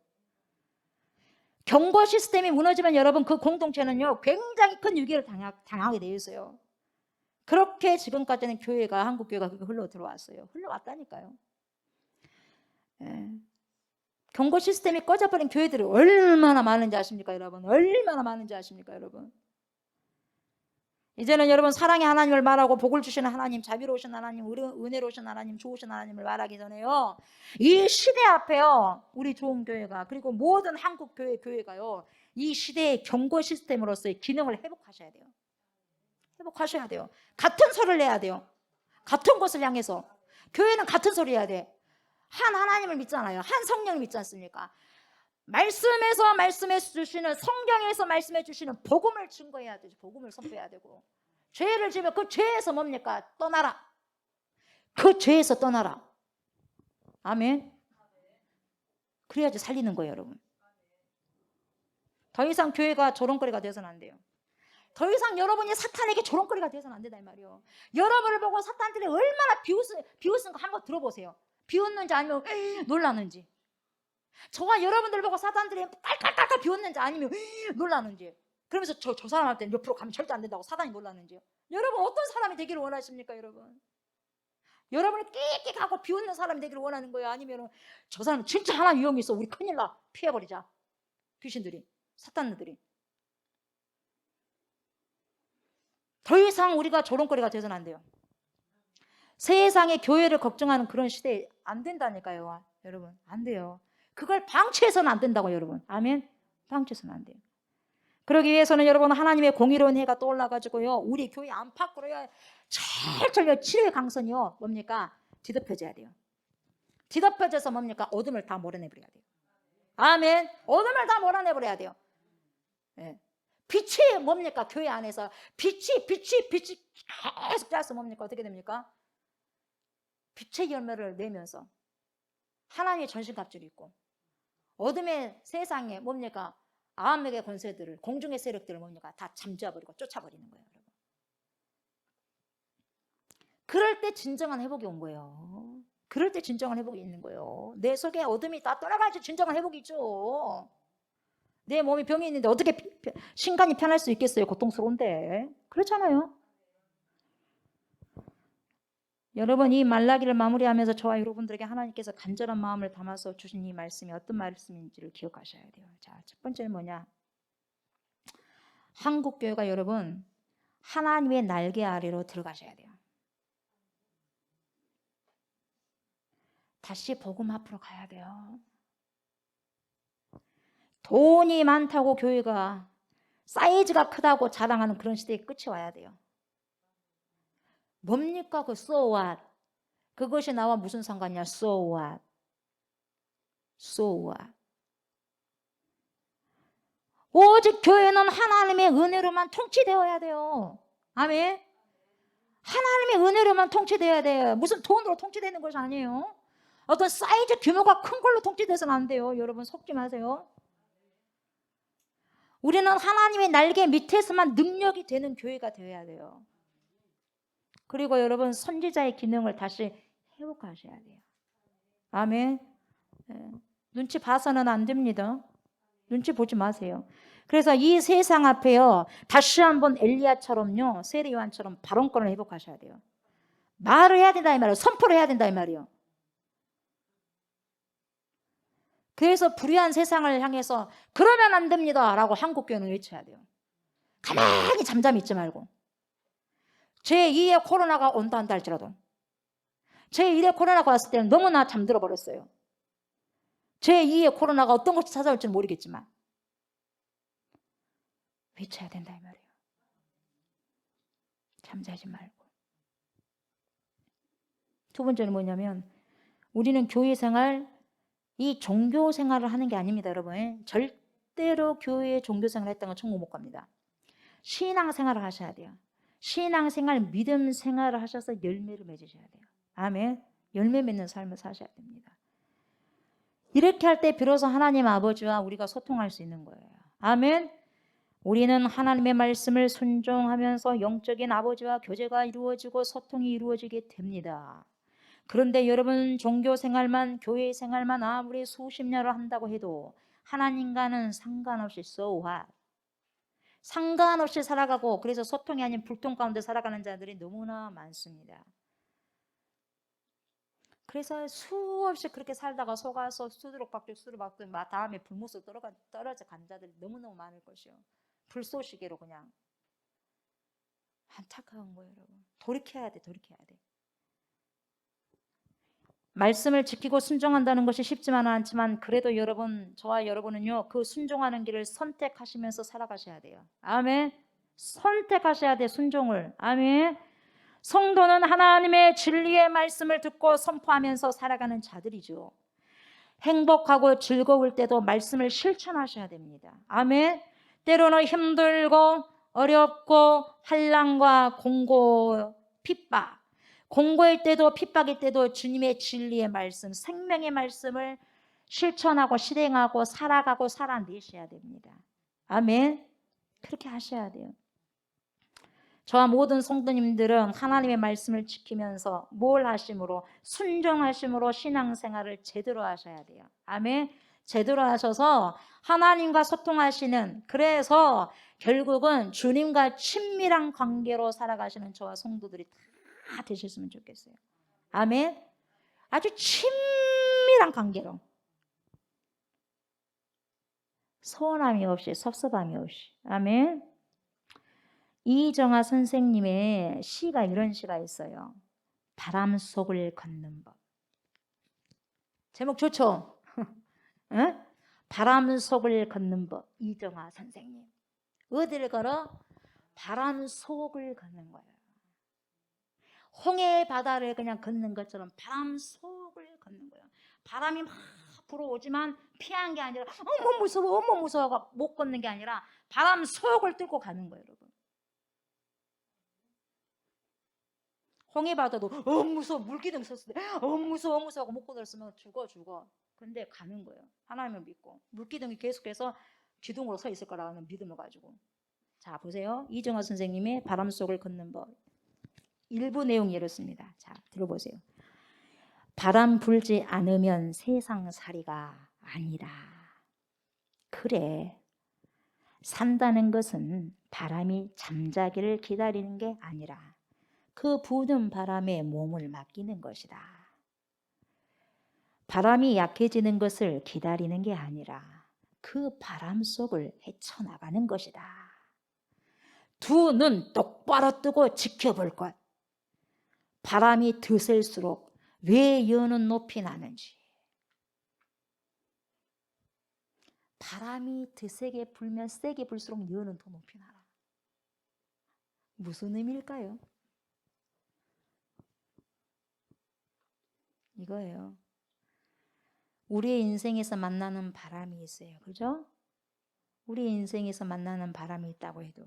경고 시스템이 무너지면 여러분 그 공동체는요 굉장히 큰 위기를 당하게 되어 있어요. 그렇게 지금까지는 한국 교회가 그렇게 흘러 들어왔어요. 흘러왔다니까요. 예. 경고 시스템이 꺼져버린 교회들이 얼마나 많은지 아십니까, 여러분? 얼마나 많은지 아십니까, 여러분? 이제는 여러분 사랑의 하나님을 말하고 복을 주시는 하나님, 자비로우신 하나님, 은혜로우신 하나님, 좋으신 하나님을 말하기 전에요. 이 시대 앞에요. 우리 좋은 교회가 그리고 모든 한국 교회가요. 이 시대의 경고 시스템으로서의 기능을 회복하셔야 돼요. 회복하셔야 돼요. 같은 소리를 내야 돼요. 같은 곳을 향해서. 교회는 같은 소리 해야 돼. 한 하나님을 믿잖아요. 한 성령을 믿지 않습니까? 말씀에서 말씀해 주시는, 성경에서 말씀해 주시는 복음을 증거해야 되죠. 복음을 선포해야 되고, 죄를 지으면 그 죄에서 뭡니까? 떠나라. 그 죄에서 떠나라. 아멘. 그래야지 살리는 거예요, 여러분. 더 이상 교회가 조롱거리가 돼서는 안 돼요. 더 이상 여러분이 사탄에게 조롱거리가 돼서는 안 된다 이 말이에요. 여러분을 보고 사탄들이 얼마나 비웃은 거 한번 들어보세요. 비웃는지 아니면 놀라는지. 저와 여러분들 보고 사탄들이 깔깔깔깔 비웃는지 아니면 놀라는지. 그러면서 저 사람한테 옆으로 가면 절대 안 된다고 사단이 놀라는지요. 여러분 어떤 사람이 되기를 원하십니까, 여러분? 여러분이 끽끽하고 비웃는 사람이 되기를 원하는 거예요? 아니면 저 사람은 진짜 하나님 위험이 있어, 우리 큰일 나, 피해버리자. 귀신들이, 사탄들이. 더 이상 우리가 조롱거리가 돼서는 안 돼요. 세상의 교회를 걱정하는 그런 시대에 안 된다니까요, 여러분. 안 돼요. 그걸 방치해서는 안 된다고, 여러분. 아멘. 방치해서는 안 돼요. 그러기 위해서는 여러분 하나님의 공의로운 해가 떠올라가지고요, 우리 교회 안팎으로요 철철 치료의 강선이요 뭡니까? 뒤덮여져야 돼요. 뒤덮여져서 뭡니까? 어둠을 다 몰아내버려야 돼요. 아멘. 어둠을 다 몰아내버려야 돼요. 네. 빛이 뭡니까? 교회 안에서 빛이 계속 짜서 뭡니까? 어떻게 됩니까? 빛의 열매를 내면서 하나님의 전신갑주를 입고 어둠의 세상에 뭡니까? 암흑의 권세들을, 공중의 세력들을 뭡니까? 다 잠재워버리고 쫓아버리는 거예요, 여러분. 그럴 때 진정한 회복이 온 거예요. 그럴 때 진정한 회복이 있는 거예요. 내 속에 어둠이 다 떠나가야지 진정한 회복이 있죠. 내 몸이 병이 있는데 어떻게 신간이 편할 수 있겠어요? 고통스러운데. 그렇잖아요. 여러분, 이 말라기를 마무리하면서 저와 여러분들에게 하나님께서 간절한 마음을 담아서 주신 이 말씀이 어떤 말씀인지를 기억하셔야 돼요. 자, 첫 번째는 뭐냐? 한국교회가 여러분 하나님의 날개 아래로 들어가셔야 돼요. 다시 복음 앞으로 가야 돼요. 돈이 많다고 교회가 사이즈가 크다고 자랑하는 그런 시대에 끝이 와야 돼요. 뭡니까 그 so what? 그것이 나와 무슨 상관이야? so what? so what? 오직 교회는 하나님의 은혜로만 통치되어야 돼요. 아멘. 하나님의 은혜로만 통치되어야 돼요. 무슨 돈으로 통치되는 것이 아니에요. 어떤 사이즈 규모가 큰 걸로 통치돼서는 안 돼요. 여러분 속지 마세요. 우리는 하나님의 날개 밑에서만 능력이 되는 교회가 되어야 돼요. 그리고 여러분 선지자의 기능을 다시 회복하셔야 돼요. 아멘. 네. 눈치 봐서는 안 됩니다. 눈치 보지 마세요. 그래서 이 세상 앞에요 다시 한번 엘리야처럼요 세례 요한처럼 발언권을 회복하셔야 돼요. 말을 해야 된다 이 말이에요. 선포를 해야 된다 이 말이에요. 그래서 불의한 세상을 향해서 그러면 안 됩니다 라고 한국교회는 외쳐야 돼요. 가만히 잠잠히 있지 말고 제2의 코로나가 온다 한다 할지라도 제1의 코로나가 왔을 때는 너무나 잠들어 버렸어요. 제2의 코로나가 어떤 것이 찾아올지는 모르겠지만 외쳐야 된다 이 말이에요. 잠자지 말고. 두 번째는 뭐냐면 우리는 교회 생활, 이 종교 생활을 하는 게 아닙니다 여러분. 절대로 교회에 종교 생활을 했다는 건 천국 못 갑니다. 신앙 생활을 하셔야 돼요. 신앙 생활, 믿음 생활을 하셔서 열매를 맺으셔야 돼요. 아멘. 열매 맺는 삶을 사셔야 됩니다. 이렇게 할 때 비로소 하나님 아버지와 우리가 소통할 수 있는 거예요. 아멘. 우리는 하나님의 말씀을 순종하면서 영적인 아버지와 교제가 이루어지고 소통이 이루어지게 됩니다. 그런데 여러분 종교 생활만, 교회 생활만 아무리 수십 년을 한다고 해도 하나님과는 상관없이 so what? 상관없이 살아가고 그래서 소통이 아닌 불통 가운데 살아가는 자들이 너무나 많습니다. 그래서 수없이 그렇게 살다가 속아서 수두룩박죽 수두룩박죽 다음에 불못으로 떨어져 간 자들이 너무너무 많을 것이요. 불쏘시개로 그냥 안타까운 거예요 여러분. 돌이켜야 돼. 돌이켜야 돼. 말씀을 지키고 순종한다는 것이 쉽지만은 않지만 그래도 여러분, 저와 여러분은요 그 순종하는 길을 선택하시면서 살아가셔야 돼요. 아멘. 선택하셔야 돼. 순종을. 아멘. 성도는 하나님의 진리의 말씀을 듣고 선포하면서 살아가는 자들이죠. 행복하고 즐거울 때도 말씀을 실천하셔야 됩니다. 아멘. 때로는 힘들고 어렵고 환난과 공고, 핍박, 공고일 때도 핍박일 때도 주님의 진리의 말씀, 생명의 말씀을 실천하고 실행하고 살아가고 살아내셔야 됩니다. 아멘. 그렇게 하셔야 돼요. 저와 모든 성도님들은 하나님의 말씀을 지키면서 뭘 하심으로? 순종하심으로 신앙생활을 제대로 하셔야 돼요. 아멘. 제대로 하셔서 하나님과 소통하시는, 그래서 결국은 주님과 친밀한 관계로 살아가시는 저와 성도들이 다 되셨으면 좋겠어요. 아멘. 아주 친밀한 관계로, 서운함이 없이 섭섭함이 없이. 아멘. 이정아 선생님의 시가 이런 시가 있어요. 바람 속을 걷는 법. 제목 좋죠? 응? 바람 속을 걷는 법. 이정아 선생님. 어디를 걸어? 바람 속을 걷는 거예요. 홍해 바다를 그냥 걷는 것처럼 바람 속을 걷는 거예요. 바람이 막 불어오지만 피한 게 아니라 어머 무서워 어머 무서워가 못 걷는 게 아니라 바람 속을 뚫고 가는 거예요, 여러분. 홍해바다도 무서워 물기둥 섰을 때 무서워 무서워 못 걷었으면 죽어. 근데 가는 거예요. 하나님을 믿고 물기둥이 계속해서 기둥으로 서 있을 거라는 믿음을 가지고. 자 보세요. 이정아 선생님의 바람 속을 걷는 법. 일부 내용이 이렇습니다. 자 들어보세요. 바람 불지 않으면 세상살이가 아니라. 그래, 산다는 것은 바람이 잠자기를 기다리는 게 아니라 그 부는 바람에 몸을 맡기는 것이다. 바람이 약해지는 것을 기다리는 게 아니라 그 바람 속을 헤쳐나가는 것이다. 두 눈 똑바로 뜨고 지켜볼 것. 바람이 드셀수록 왜 여는 높이 나는지. 바람이 더 세게 불면 세게 불수록 여는 더 높이 나라. 무슨 의미일까요? 이거예요. 우리의 인생에서 만나는 바람이 있어요. 그죠? 우리 인생에서 만나는 바람이 있다고 해도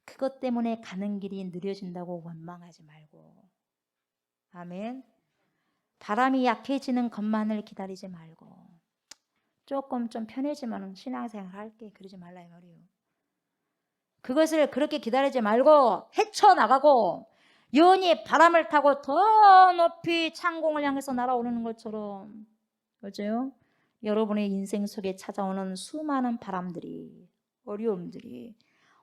그것 때문에 가는 길이 느려진다고 원망하지 말고. 아멘. 바람이 약해지는 것만을 기다리지 말고 조금 좀 편해지면 신앙생활 할게 그러지 말라 이 말이에요. 그것을 그렇게 기다리지 말고 헤쳐나가고 연이 바람을 타고 더 높이 창공을 향해서 날아오르는 것처럼, 그죠? 여러분의 인생 속에 찾아오는 수많은 바람들이, 어려움들이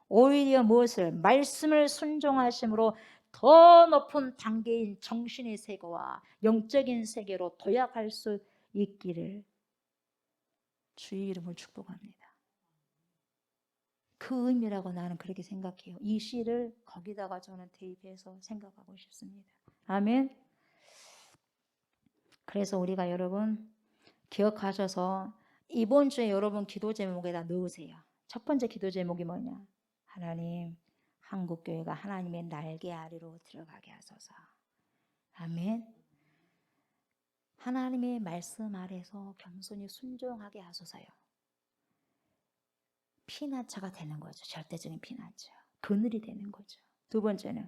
오히려 무엇을? 말씀을 순종하심으로 더 높은 단계인 정신의 세계와 영적인 세계로 도약할 수 있기를 주의 이름으로 축복합니다. 그 의미라고 나는 그렇게 생각해요. 이 시를 거기다가 저는 대입해서 생각하고 싶습니다. 아멘. 그래서 우리가 여러분 기억하셔서 이번 주에 여러분 기도 제목에다 넣으세요. 첫 번째 기도 제목이 뭐냐? 하나님, 한국교회가 하나님의 날개 아래로 들어가게 하소서. 아멘. 하나님의 말씀 아래서 겸손히 순종하게 하소서요. 피난처가 되는 거죠. 절대적인 피난처. 그늘이 되는 거죠. 두 번째는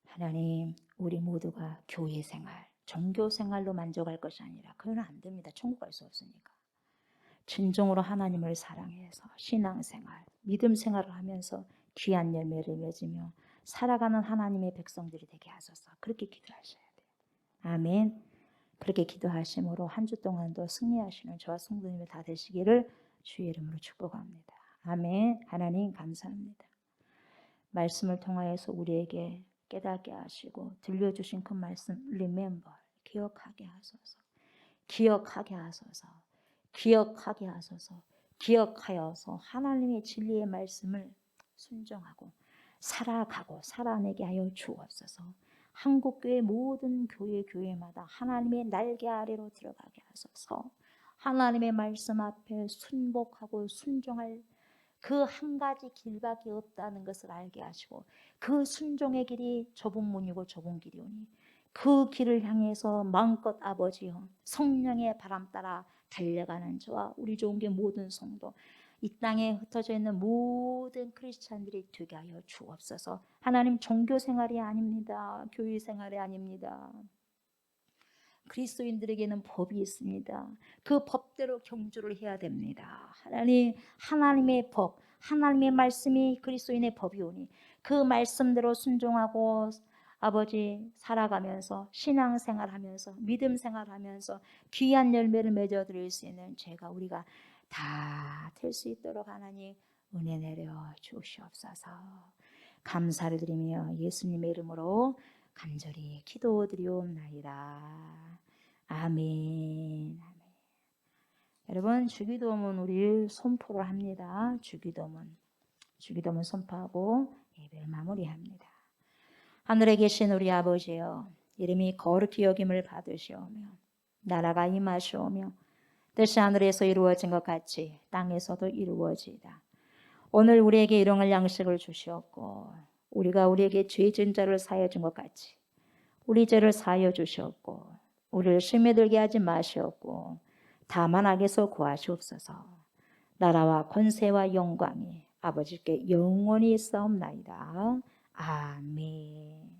하나님, 우리 모두가 교회 생활, 종교 생활로 만족할 것이 아니라 그건 안 됩니다. 천국 갈 수 없으니까. 진정으로 하나님을 사랑해서 신앙생활, 믿음 생활을 하면서 귀한 열매를 맺으며 살아가는 하나님의 백성들이 되게 하소서. 그렇게 기도하셔야 돼요. 아멘. 그렇게 기도하심으로 한 주 동안도 승리하시는 저와 성도님이 다 되시기를 주의 이름으로 축복합니다. 아멘. 하나님 감사합니다. 말씀을 통하여서 우리에게 깨닫게 하시고 들려주신 그 말씀 remember, 기억하게 하소서. 기억하게 하소서. 기억하게 하소서. 기억하여서 하나님의 진리의 말씀을 순종하고 살아가고 살아내게 하여 주옵소서. 한국교회 모든 교회마다 하나님의 날개 아래로 들어가게 하소서. 하나님의 말씀 앞에 순복하고 순종할 그 한 가지 길밖에 없다는 것을 알게 하시고 그 순종의 길이 좁은 문이고 좁은 길이오니 그 길을 향해서 마음껏 아버지여 성령의 바람 따라 달려가는 저와 우리 좋은 게 모든 성도 이 땅에 흩어져 있는 모든 크리스찬들이 되게 하여 주옵소서. 하나님 종교 생활이 아닙니다. 교회 생활이 아닙니다. 그리스도인들에게는 법이 있습니다. 그 법대로 경주를 해야 됩니다. 하나님의 법, 하나님의 말씀이 그리스도인의 법이오니 그 말씀대로 순종하고 아버지 살아가면서 신앙생활하면서 믿음 생활하면서 귀한 열매를 맺어드릴 수 있는 죄가 우리가 다 될 수 있도록 하나님 은혜 내려 주시옵소서. 감사를 드리며 예수님의 이름으로 간절히 기도드리옵나이다. 아멘. 여러분 주기도문 우리 선포를 합니다. 주기도문 선포하고 예배를 마무리합니다. 하늘에 계신 우리 아버지여 이름이 거룩히 여김을 받으시오며 나라가 임하시오며 뜻이 하늘에서 이루어진 것 같이 땅에서도 이루어지이다. 오늘 우리에게 일용할 양식을 주시옵고 우리가 우리에게 죄 지은 자를 사하여 준 것 같이 우리 죄를 사하여 주시옵고 우리를 시험에 들게 하지 마시옵고 다만 악에서 구하시옵소서. 나라와 권세와 영광이 아버지께 영원히 있사옵나이다. 아멘.